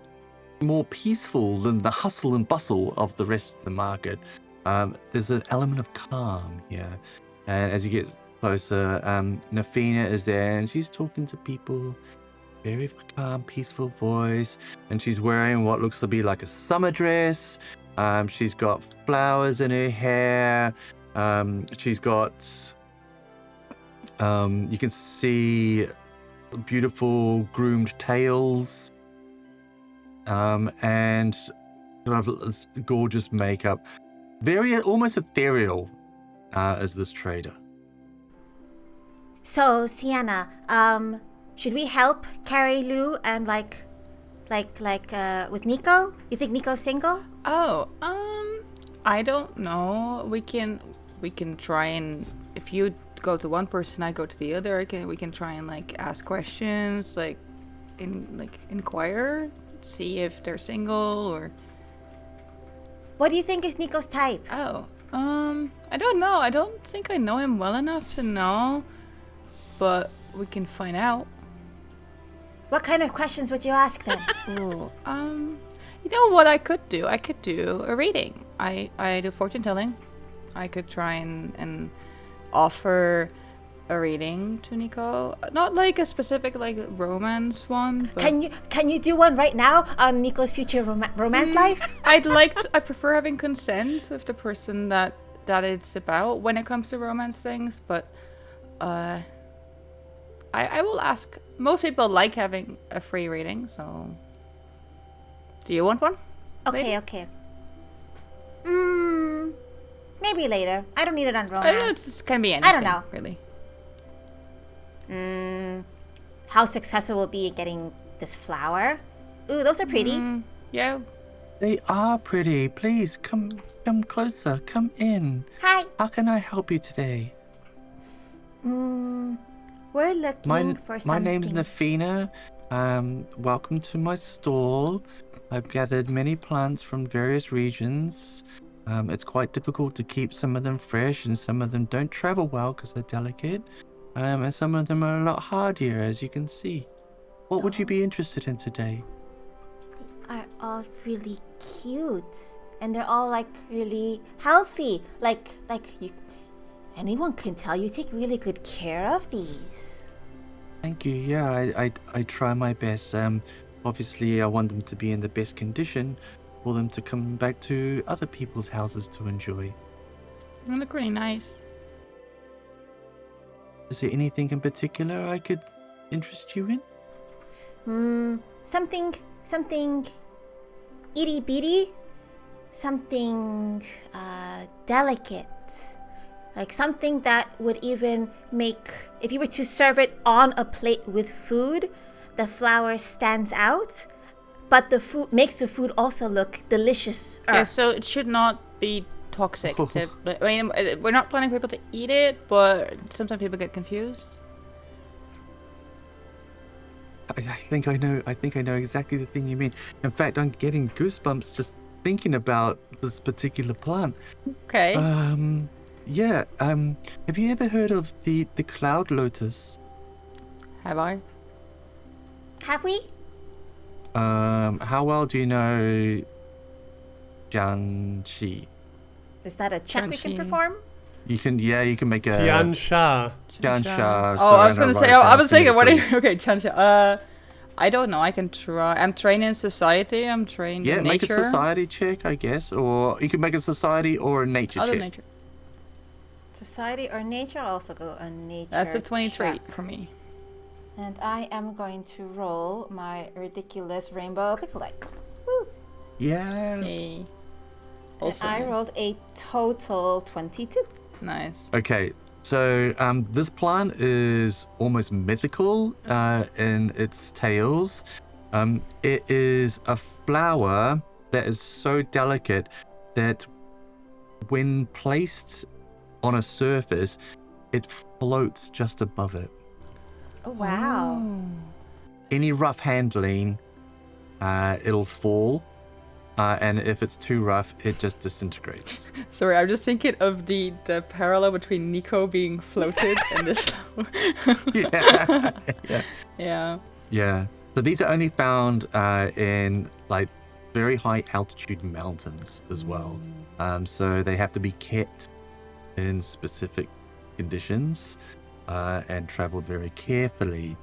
more peaceful than the hustle and bustle of the rest of the market. There's an element of calm here, and as you get closer, Nafina is there, and she's talking to people, very calm, peaceful voice, and she's wearing what looks to be like a summer dress. She's got flowers in her hair. She's got, you can see beautiful groomed tails, and sort of gorgeous makeup. Very almost ethereal as this trader. So, Sienna, should we help carry Lou and like with Nikau? You think Nico's single? Oh, I don't know. We can try and if you go to one person, I go to the other. We can try and like ask questions, inquire, see if they're single or. What do you think is Nico's type? Oh, I don't know. I don't think I know him well enough to know, but we can find out. What kind of questions would you ask then? Ooh, you know what I could do? I could do a reading. I do fortune telling. I could try and offer a reading to Nikau. Not like a specific like romance one. But Can you do one right now on Nico's future romance life? I prefer having consent with the person that it's about when it comes to romance things, but I will ask. Most people like having a free reading, so do you want one? Okay. Maybe later. I don't need it on romance. It can be anything. I don't know. Really. How successful will be getting this flower? Ooh, those are pretty. Yeah. They are pretty. Please come closer. Come in. Hi. How can I help you today? We're looking for something. My name's Nafina. Welcome to my stall. I've gathered many plants from various regions. It's quite difficult to keep some of them fresh, and some of them don't travel well because they're delicate. And some of them are a lot hardier, as you can see. What would you be interested in today? They are all really cute, and they're all like really healthy. Anyone can tell you take really good care of these. Thank you. Yeah, I try my best. Obviously, I want them to be in the best condition for them to come back to other people's houses to enjoy. They look really nice. Is there anything in particular I could interest you in? Something itty bitty, something delicate. Like something that would even make, if you were to serve it on a plate with food, the flower stands out, but the food makes the food also look delicious. Yeah, so it should not be toxic. We're not planning people to eat it, but sometimes people get confused. I think I know exactly the thing you mean. In fact, I'm getting goosebumps just thinking about this particular plant. Okay. Yeah. Have you ever heard of the cloud lotus? Have I? Have we? How well do you know Jianxi? Is that a check we can Jianxi. perform? You can make a Tian Sha. Jiansha. Oh, I was gonna say. I was thinking. What? Okay, Chansha. I don't know. I can try. I'm trained in society. I'm trained in nature. Yeah, make a society check, I guess, or you could make a society or a nature Other check. nature. Society or nature? I'll also go on nature. That's a 23 check. for me. And I am going to roll my ridiculous rainbow pixel die. Woo! Yeah. Okay. And Also I nice. rolled a total 22. Nice. Okay. So this plant is almost mythical in its tales. It is a flower that is so delicate that when placed on a surface, it floats just above it. Oh, wow. Any rough handling, it'll fall. And if it's too rough, it just disintegrates. Sorry, I'm just thinking of the parallel between Nikau being floated and this. Yeah. Yeah. Yeah. So these are only found in like very high altitude mountains as well. So they have to be kept in specific conditions and traveled very carefully.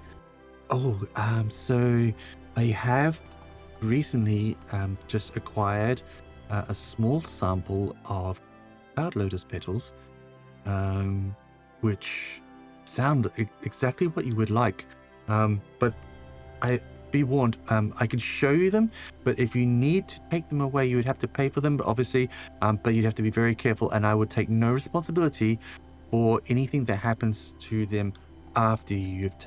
So I have recently just acquired a small sample of cloud lotus petals, which sound exactly what you would like. But be warned, I can show you them, but if you need to take them away, you would have to pay for them, obviously, but you'd have to be very careful, and I would take no responsibility for anything that happens to them after you've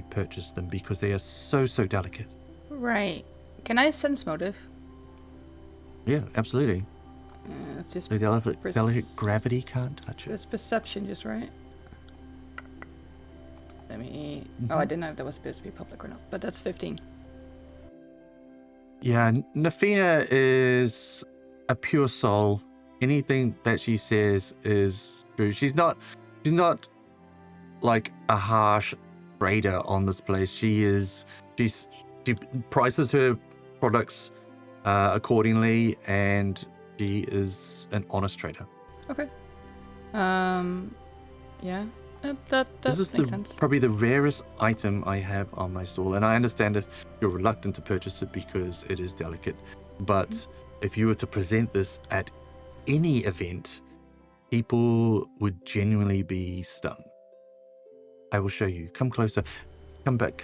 purchased them, because they are so delicate. Right. Can I sense motive? Yeah, absolutely. It's just The delicate gravity can't touch it. it's perception, just right. Let me. Oh, I didn't know if that was supposed to be public or not, but that's 15. Yeah, Nafina is a pure soul. Anything that she says is true. She's not like a harsh trader on this place. She prices her products accordingly, and she is an honest trader. Okay. Yeah. That This is makes sense. probably the rarest item I have on my stall, and I understand if you're reluctant to purchase it because it is delicate, but if you were to present this at any event, people would genuinely be stunned. I will show you. Come closer. Come back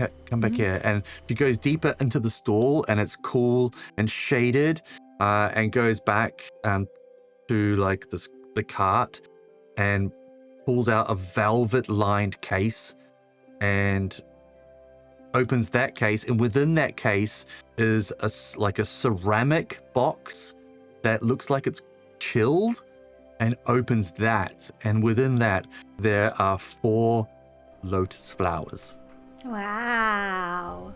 here. And she goes deeper into the stall, and it's cool and shaded, and goes back to like the cart and pulls out a velvet-lined case and opens that case. And within that case is a ceramic box that looks like it's chilled, and opens that. And within that, there are 4 lotus flowers. Wow.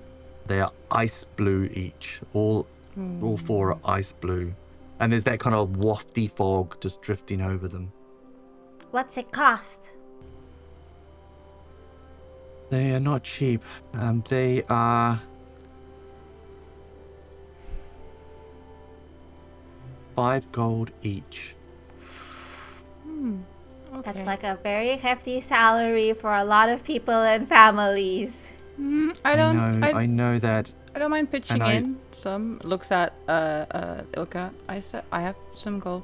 They are ice blue each. All 4 are ice blue. And there's that kind of wafty fog just drifting over them. What's it cost? They are not cheap. They are 5 gold each. Okay. That's like a very hefty salary for a lot of people and families. I know that. I don't mind pitching And in some. Looks at Ilka. I said I have some gold.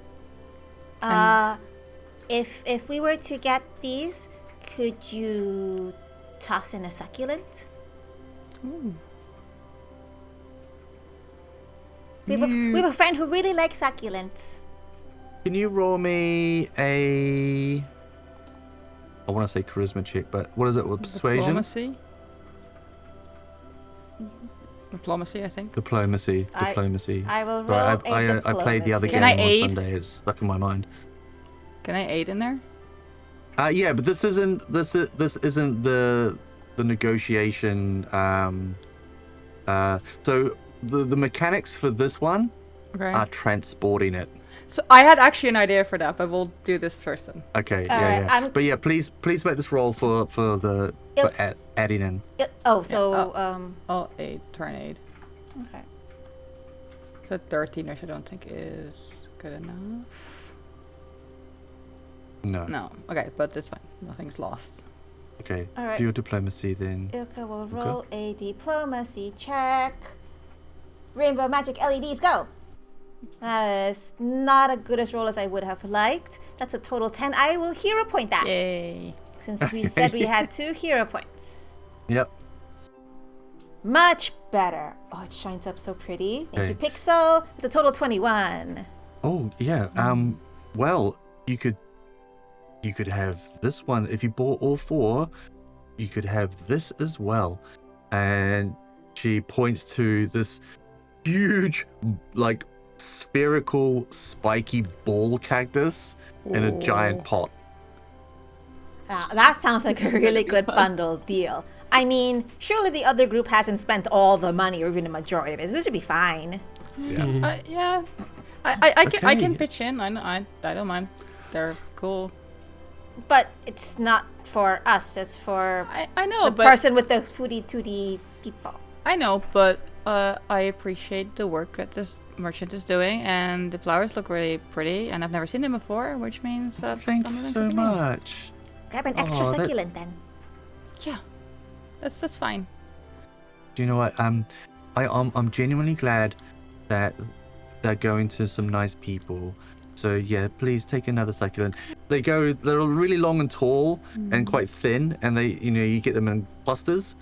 If we were to get these, could you toss in a succulent? Ooh. We have a friend who really likes succulents. Can you roll me a... I want to say charisma check, but what is it with persuasion? Diplomacy, I think. Diplomacy. I will roll Right, I played the other game Can I on aid? Sunday. It's stuck in my mind. Can I aid in there? Yeah, but this isn't the negotiation. So the mechanics for this one Okay. are transporting it. So I had actually an idea for that, but we'll do this first then. Okay, All right, yeah. But yeah, please make this roll for adding in. I'll aid, try and aid. Okay. So 13, which I don't think is good enough. No. No. Okay, but it's fine. Nothing's lost. Okay. All right. Do your diplomacy then. Ilka will roll a diplomacy check. Rainbow magic LEDs, go! That is not as good a roll as I would have liked. That's a total 10. I will hero point that. Yay. Since we said we had 2 hero points. Yep. Much better. Oh, it shines up so pretty. Thank you, Okay. Pixel. It's a total 21. Oh yeah. Well, you could have this one if you bought all 4. You could have this as well. And she points to this huge, like, spherical, spiky ball cactus in a giant pot. That sounds like a really good bundle deal. I mean, surely the other group hasn't spent all the money or even the majority of it. So this should be fine. Yeah. Yeah. I can Okay. pitch in. I don't mind. They're cool. But it's not for us. It's for I know, the but person with the foodie tootie people. I know, but I appreciate the work that this merchant is doing, and the flowers look really pretty, and I've never seen them before, which means that Thank you so much. Grab an extra Oh, that- succulent then. Yeah, that's fine. Do you know what? I'm genuinely glad that they're going to some nice people. So yeah, please take another succulent. They're really long and tall and quite thin, and you get them in clusters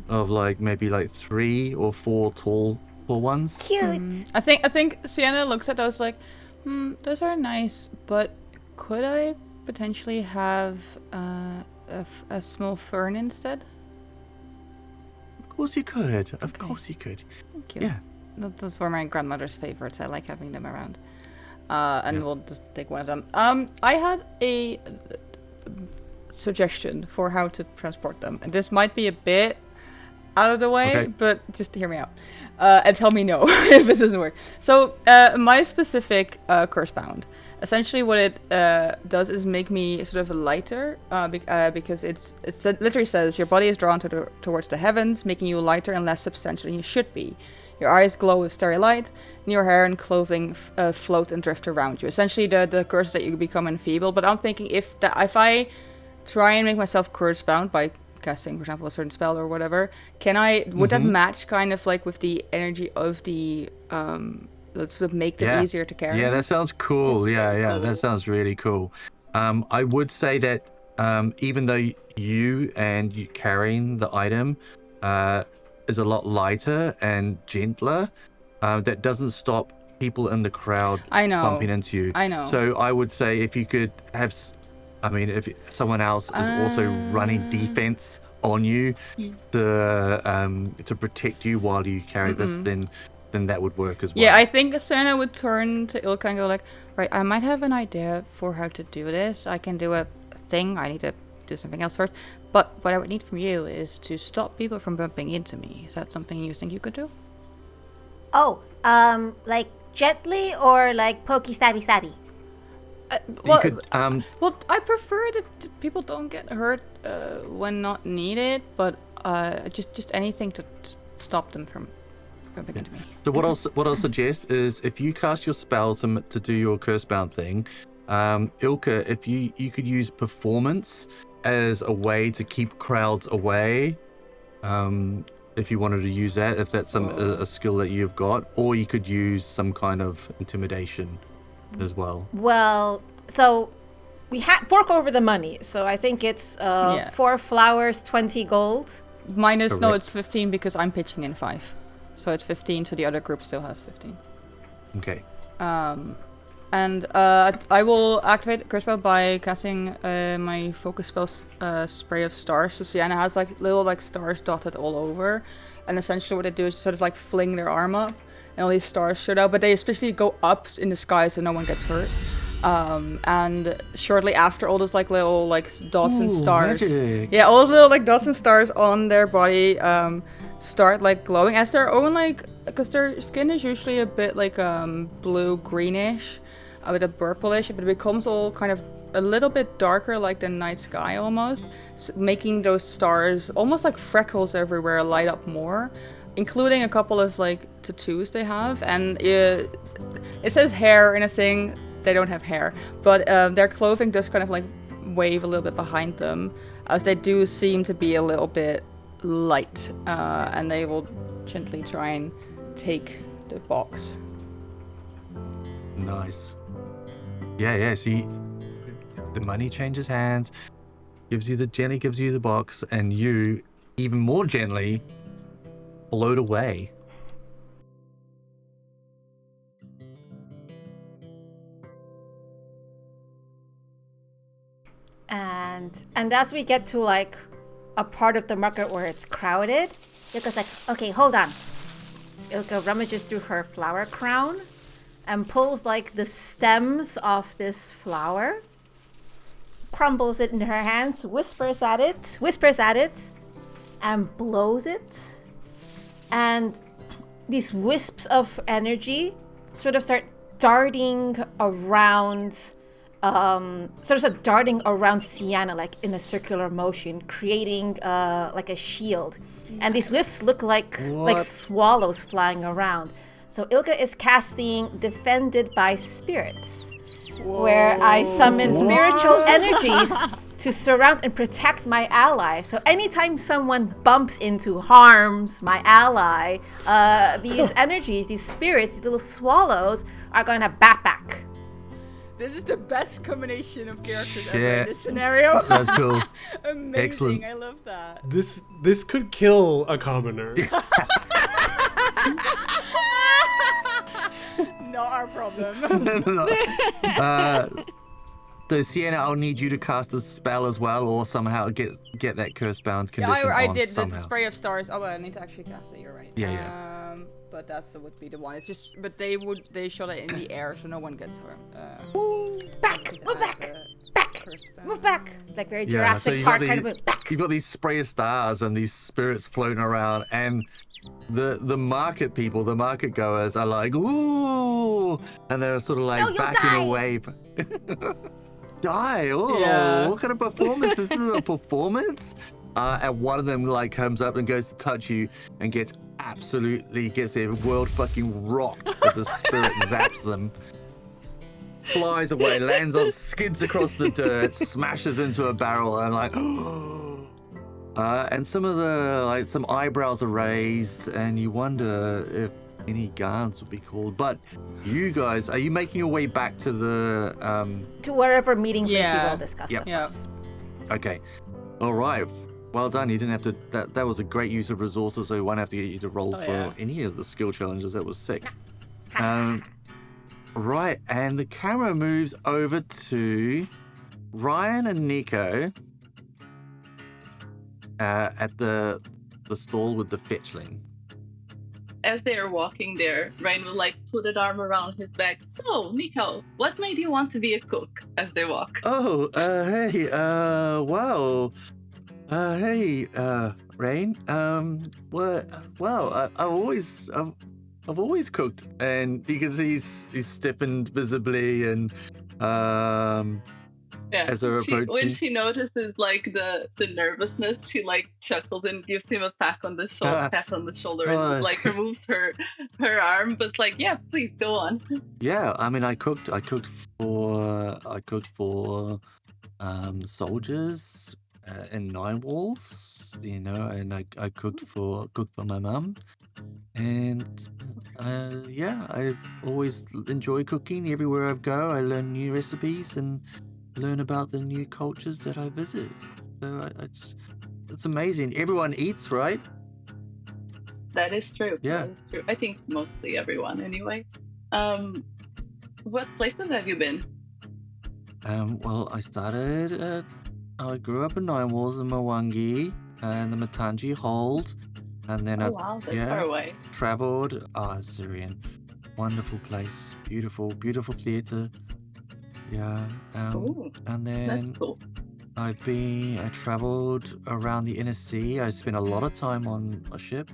of maybe 3 or 4 tall ones. Cute. I think Sienna looks at those like, those are nice, but could I potentially have a small fern instead? Of course you could. Of Okay. course you could. Thank you. Yeah. Those were my grandmother's favorites. I like having them around. And we'll just take one of them. I had a suggestion for how to transport them, and this might be a bit out of the way, Okay. but just hear me out and tell me no if this doesn't work. So my specific curse bound, essentially what it does is make me sort of lighter because it literally says your body is drawn towards the heavens, making you lighter and less substantial than you should be. Your eyes glow with starry light, and your hair and clothing float and drift around you. Essentially, the curse is that you become enfeebled. But I'm thinking if I try and make myself curse bound by casting, for example, a certain spell or whatever, would that match kind of like with the energy of the let's sort of make them easier to carry? Yeah, that sounds cool. Yeah, that sounds really cool. I would say that even though you carrying the item is a lot lighter and gentler, that doesn't stop people in the crowd bumping into you. I know. So I would say if you could have, if someone else is also running defense on you to protect you while you carry this, then that would work as well. Yeah, I think Serena would turn to Ilka and go like, right, I might have an idea for how to do this. I can do a thing. I need to do something else first. But what I would need from you is to stop people from bumping into me. Is that something you think you could do? Oh, like gently or like pokey stabby stabby? Well, you could, well, I prefer that people don't get hurt when not needed, but just anything to stop them from bumping into me. So what I'll suggest is if you cast your spell to do your curse bound thing, Ilka, if you could use performance as a way to keep crowds away, if you wanted to use that, if that's a skill that you've got, or you could use some kind of intimidation as well. Well, so we fork over the money. So I think it's 4 flowers, 20 gold. Minus, no, Correct. it's 15 because I'm pitching in 5. So it's 15, so the other group still has 15. Okay. And I will activate curse spell by casting my focus spell spray of stars. So Sienna has like little like stars dotted all over, and essentially what they do is sort of like fling their arm up, and all these stars shoot out. But they especially go up in the sky so no one gets hurt. And shortly after, all those like little like dots and stars, magic. yeah, all those little like dots and stars on their body start like glowing as their own like, because their skin is usually a bit like blue greenish. With a purplish, but it becomes all kind of a little bit darker, like the night sky almost, making those stars almost like freckles everywhere light up more, including a couple of like tattoos they have. And it says hair in a thing. They don't have hair, but their clothing does kind of like wave a little bit behind them, as they do seem to be a little bit light, and they will gently try and take the box. Nice. Yeah. See, the money changes hands, gives you the box, and you, even more gently, float away. And as we get to like a part of the market where it's crowded, Ilka's like, okay, hold on. Ilka rummages through her flower crown and pulls like the stems of this flower, crumbles it in her hands, whispers at it, and blows it. And these wisps of energy sort of start darting around sort of darting around Sienna, like in a circular motion, creating like a shield. And these wisps look like swallows flying around. So Ilka is casting Defended by Spirits, where I summon spiritual energies to surround and protect my ally. So anytime someone bumps into, harms my ally, these energies, these spirits, these little swallows are going to bat back. This is the best combination of characters ever in this scenario. That's cool. Amazing. Excellent. I love that. This could kill a commoner. Not our problem. So Sienna, I'll need you to cast a spell as well, or somehow get that curse-bound condition I on did somehow. the spray of stars. Oh, well, I need to actually cast it. You're right. Yeah. But that would be the one. It's just, but they shot it in the air, so no one gets harmed. Back! Move back! Back! Move back! Like very So Jurassic you've Park got kind of these- a back! You've got these spray of stars and these spirits floating around, and the market people, the market goers are like, ooh, and they're sort of like No, you'll backing die. away. Die! Oh, Yeah. what kind of performance? This is a performance? And one of them like comes up and goes to touch you and gets their world fucking rocked as the spirit zaps them. Flies away, lands on, skids across the dirt, smashes into a barrel, and like, and some of the some eyebrows are raised, and you wonder if any guards would be called. But you guys, are you making your way back to the? To wherever meeting place we Yeah. will discuss Yep. the Yeah. course. Okay, all right. Well done. You didn't have to. That was a great use of resources. So we won't have to get you to roll for yeah. any of the skill challenges. That was sick. Right, and the camera moves over to Ryan and Nikau at the stall with the fetchling. As they are walking there, Ryan will like put an arm around his back. So, Nikau, what made you want to be a cook? As they walk. Oh, hey, wow. Hey, Rain. I've always cooked, and you can see he's stiffened visibly, and Yeah. as they're When approaching. she notices like the nervousness, she like chuckles and gives him a pat on the shoulder, and like removes her arm. But it's like, yeah, please go on. Yeah, I mean, I cooked for soldiers in Nine Walls, and I cooked for my mum, and I've always enjoyed cooking. Everywhere I go, I learn new recipes and learn about the new cultures that I visit. So it's amazing. Everyone eats, right? That is true. Yeah. That is true. I think mostly everyone, anyway. What places have you been? Well, I grew up in Nine Walls in Mwangi and the Matangi Hold, and then Oh wow, that's far away. traveled. Syrian, wonderful place, beautiful theatre. Yeah, Ooh, and that's then cool. I traveled around the inner sea. I spent a lot of time on a ship.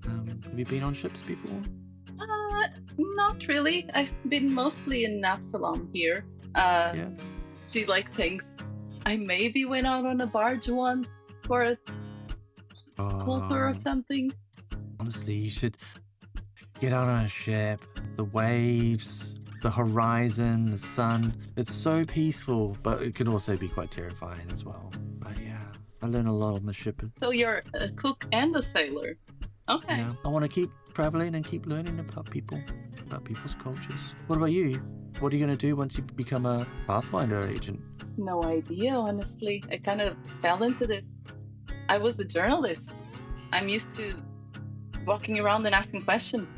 Have you been on ships before? Not really. I've been mostly in Absalom here. Yeah. She like thinks I maybe went out on a barge once for a school tour or something. Honestly, you should get out on a ship. The waves, the horizon, the sun. It's so peaceful, but it can also be quite terrifying as well. But yeah, I learned a lot on the ship. So you're a cook and a sailor. Okay. Yeah, I want to keep traveling and keep learning about people's cultures. What about you? What are you going to do once you become a Pathfinder agent? No idea, honestly. I kind of fell into this. I was a journalist. I'm used to walking around and asking questions.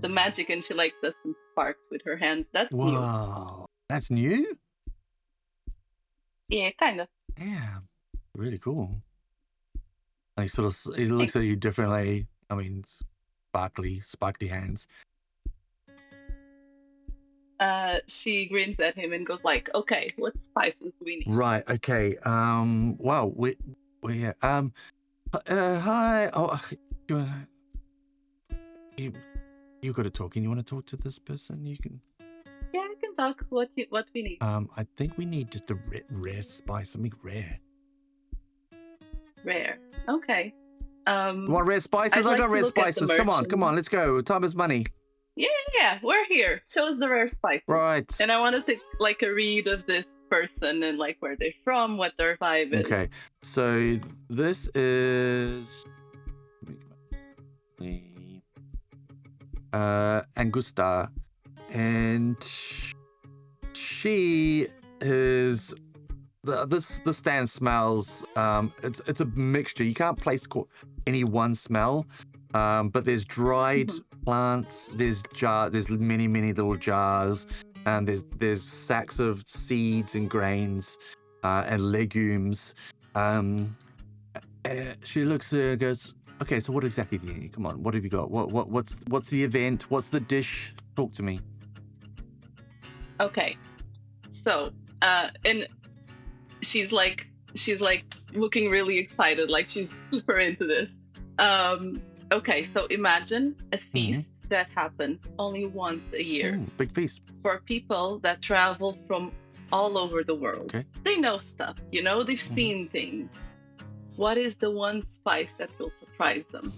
The magic, and she like does some sparks with her hands. That's new. Wow, that's new? Yeah, kind of. Yeah, really cool. And he looks at you differently. I mean, sparkly hands. She grins at him and goes like, "Okay, what spices do we need?" Right. Okay. Wow. Hi. Oh, you got to talk. And you want to talk to this person? You can. Yeah, I can talk what we need. I think we need just a rare spice, something rare. Rare. Okay. What rare spices? I'd I got like to rare look at the spices. Come on, let's go. Time is money. Yeah, we're here. Show us the rare spices. Right. And I want to take like a read of this person and like where they're from, what their vibe is. Okay, so this is Angusta, and she is this stand smells. It's a mixture. You can't place any one smell, but there's dried plants. There's many little jars. And there's sacks of seeds and grains and legumes. She looks at her and goes, okay, so what exactly do you need? Come on, what have you got? What's the event? What's the dish? Talk to me. Okay. So, and she's like looking really excited, like she's super into this. Okay, so imagine a feast that happens only once a year. Big feast. For people that travel from all over the world. Okay. They know stuff, they've seen things. What is the one spice that will surprise them?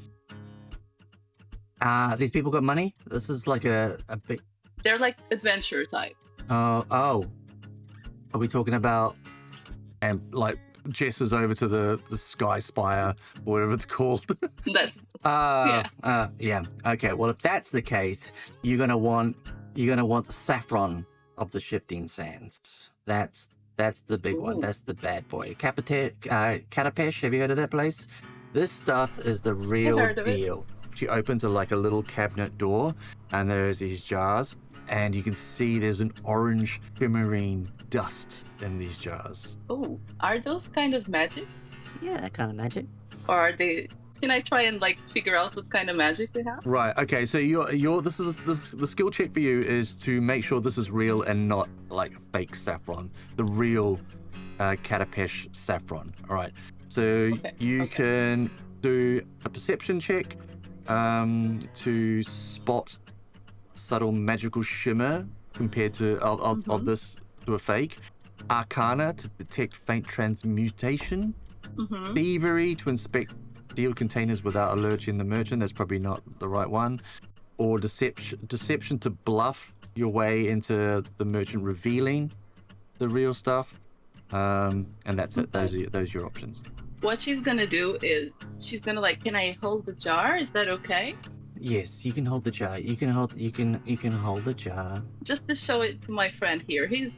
These people got money? This is like a big... They're like adventure types. Oh. Are we talking about... And like gestures over to the Sky Spire, or whatever it's called. That's... Yeah. Okay. Well, if that's the case, you're gonna want the saffron of the shifting sands. That's the big one. That's the bad boy. Catapesh. Have you heard of that place? This stuff is the real deal. She opens a little cabinet door, and there's these jars, and you can see there's an orange shimmering dust in these jars. Oh, are those kind of magic? Yeah, that kind of magic. Or are they? Can I try and figure out what kind of magic they have? Right. Okay. So the skill check for you is to make sure this is real and not like fake saffron. The real Catapesh saffron. All right. So you can do a perception check to spot subtle magical shimmer compared to of this to a fake. Arcana to detect faint transmutation. Thievery to inspect steel containers without alerting the merchant. That's probably not the right one. Or deception to bluff your way into the merchant revealing the real stuff. And that's it. Those are your options. What she's gonna do is she's gonna can I hold the jar? Is that okay? Yes, you can hold the jar. You can hold the jar. Just to show it to my friend here. He's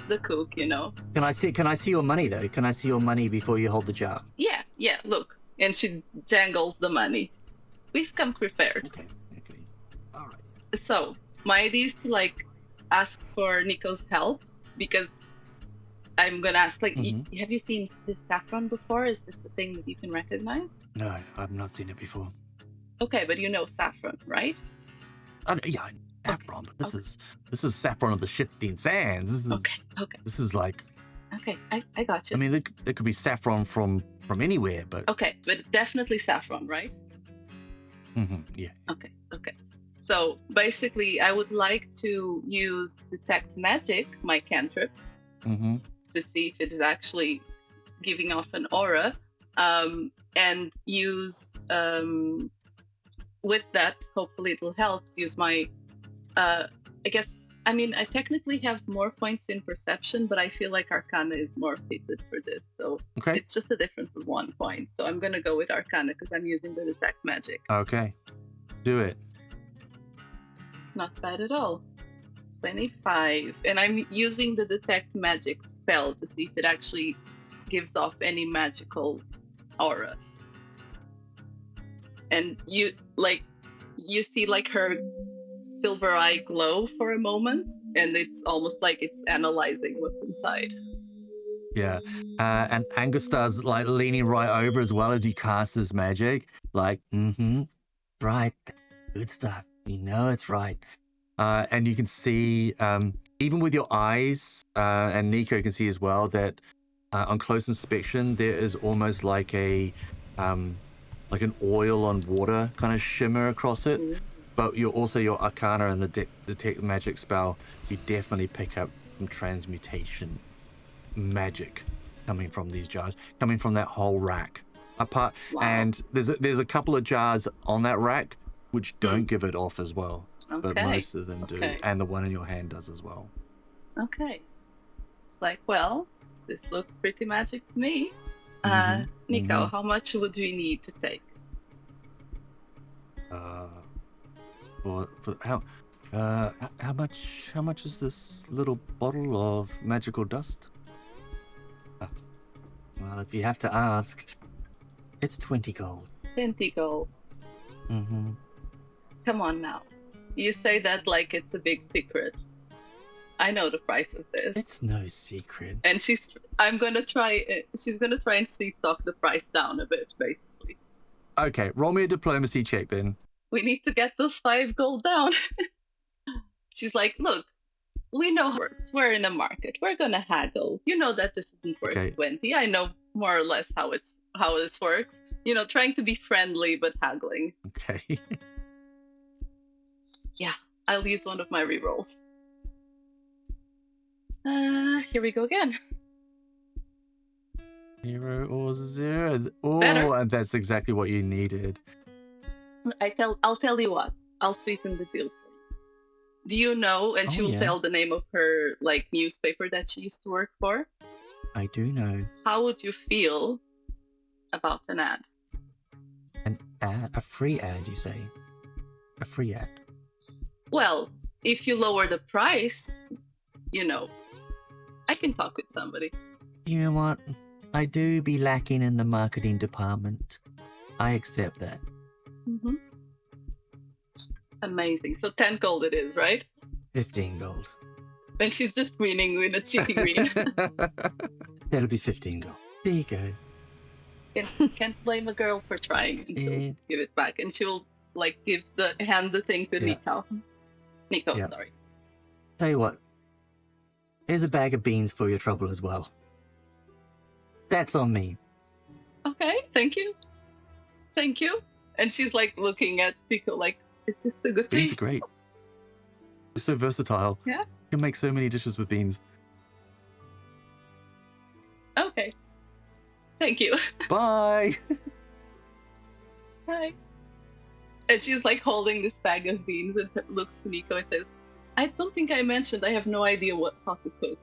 the cook, Can I see your money though? Can I see your money before you hold the jar? Yeah, look. And she jangles the money. We've come prepared. Okay. All right. So, my idea is to ask for Nikau's help, because I'm gonna ask have you seen this saffron before? Is this a thing that you can recognize? No, I've not seen it before. Okay, but you know saffron, right? Yeah, saffron, but this is saffron of the shifting sands. This is okay. This is Okay, I got you. I mean, it could be saffron from anywhere, but okay, but definitely saffron, right? Yeah. Okay. So basically, I would like to use detect magic, my cantrip, to see if it is actually giving off an aura, and use with that. Hopefully, it will help. Use my, I guess. I mean, I technically have more points in perception, but I feel like Arcana is more fitted for this. So it's just a difference of 1 point. So I'm going to go with Arcana because I'm using the detect magic. Okay. Do it. Not bad at all. 25. And I'm using the detect magic spell to see if it actually gives off any magical aura. And you see her silver eye glow for a moment, and it's almost like it's analyzing what's inside. Yeah, and Angusta's leaning right over as well as he casts his magic. Right, good stuff. You know it's right. And you can see, even with your eyes, and Nikau can see as well that on close inspection there is almost like an oil on water kind of shimmer across it. but your Arcana and the detect magic spell, you definitely pick up some transmutation magic coming from these jars, coming from that whole rack. Wow. And there's a couple of jars on that rack which don't give it off as well, but most of them do, and the one in your hand does as well. Okay. It's like, well, this looks pretty magic to me. Nikau, how much would we need to take? How much is this little bottle of magical dust? Well, if you have to ask, it's 20 gold. 20 gold. Mm-hmm. Come on now. You say that like it's a big secret. I know the price of this. It's no secret. And she's gonna try and sweet talk the price down a bit, basically. Okay, roll me a diplomacy check then. We need to get those 5 gold down. She's like, look, we know how it works. We're in a market. We're gonna haggle. You know that this isn't worth 20. I know more or less how this works. Trying to be friendly but haggling. Okay. Yeah, I'll use one of my rerolls. Here we go again. 0 or 0. Better. Oh, and that's exactly what you needed. I'll tell you what. I'll sweeten the deal for you. Do you know? And she will tell the name of her newspaper that she used to work for. I do know. How would you feel about an ad? An ad? A free ad, you say? A free ad? Well, if you lower the price, I can talk with somebody. You know what? I do be lacking in the marketing department. I accept that. Mm-hmm. Amazing. So 10 gold it is, right? 15 gold. And she's just winning with a cheeky green. That'll be 15 gold. There you go. Can't blame a girl for trying. And she'll give it back. And she'll hand the thing to Nikau. Nikau, sorry. Tell you what. Here's a bag of beans for your trouble as well. That's on me. Okay, thank you. Thank you. And she's looking at Nikau is this a good thing? Beans are great. They're so versatile. Yeah. You can make so many dishes with beans. Okay. Thank you. Bye. Bye. And she's holding this bag of beans and looks to Nikau and says, I don't think I mentioned I have no idea how to cook.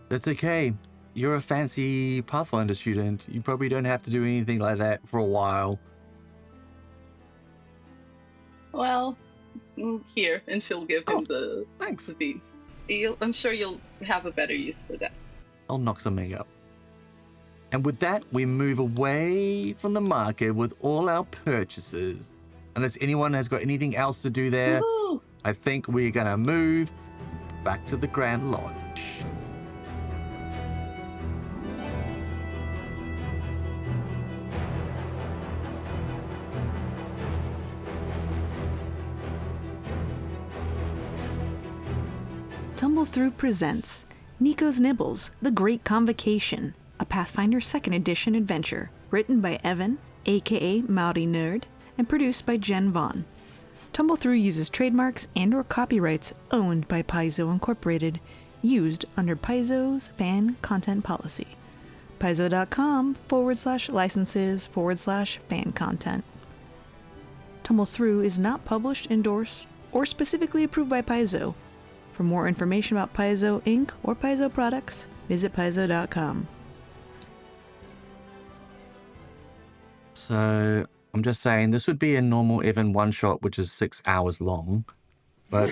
That's okay. You're a fancy Pathfinder student. You probably don't have to do anything like that for a while. Well, here. And she'll give him the beans. I'm sure you'll have a better use for that. I'll knock something up. And with that, we move away from the market with all our purchases. Unless anyone has got anything else to do there, Woo-hoo! I think we're going to move back to the Grand Lodge. Tumble Through presents Nikau's Nibbles, The Great Convocation, a Pathfinder 2nd Edition adventure, written by Evan, aka Maori Nerd, and produced by Jen Vaughn. Tumble Through uses trademarks and/or copyrights owned by Paizo Incorporated, used under Paizo's fan content policy. Paizo.com/licenses/fan content. Tumble Through is not published, endorsed, or specifically approved by Paizo. For more information about Paizo Inc. or Paizo products, visit Paizo.com. So I'm just saying, this would be a normal Evan one-shot, which is 6 hours long. But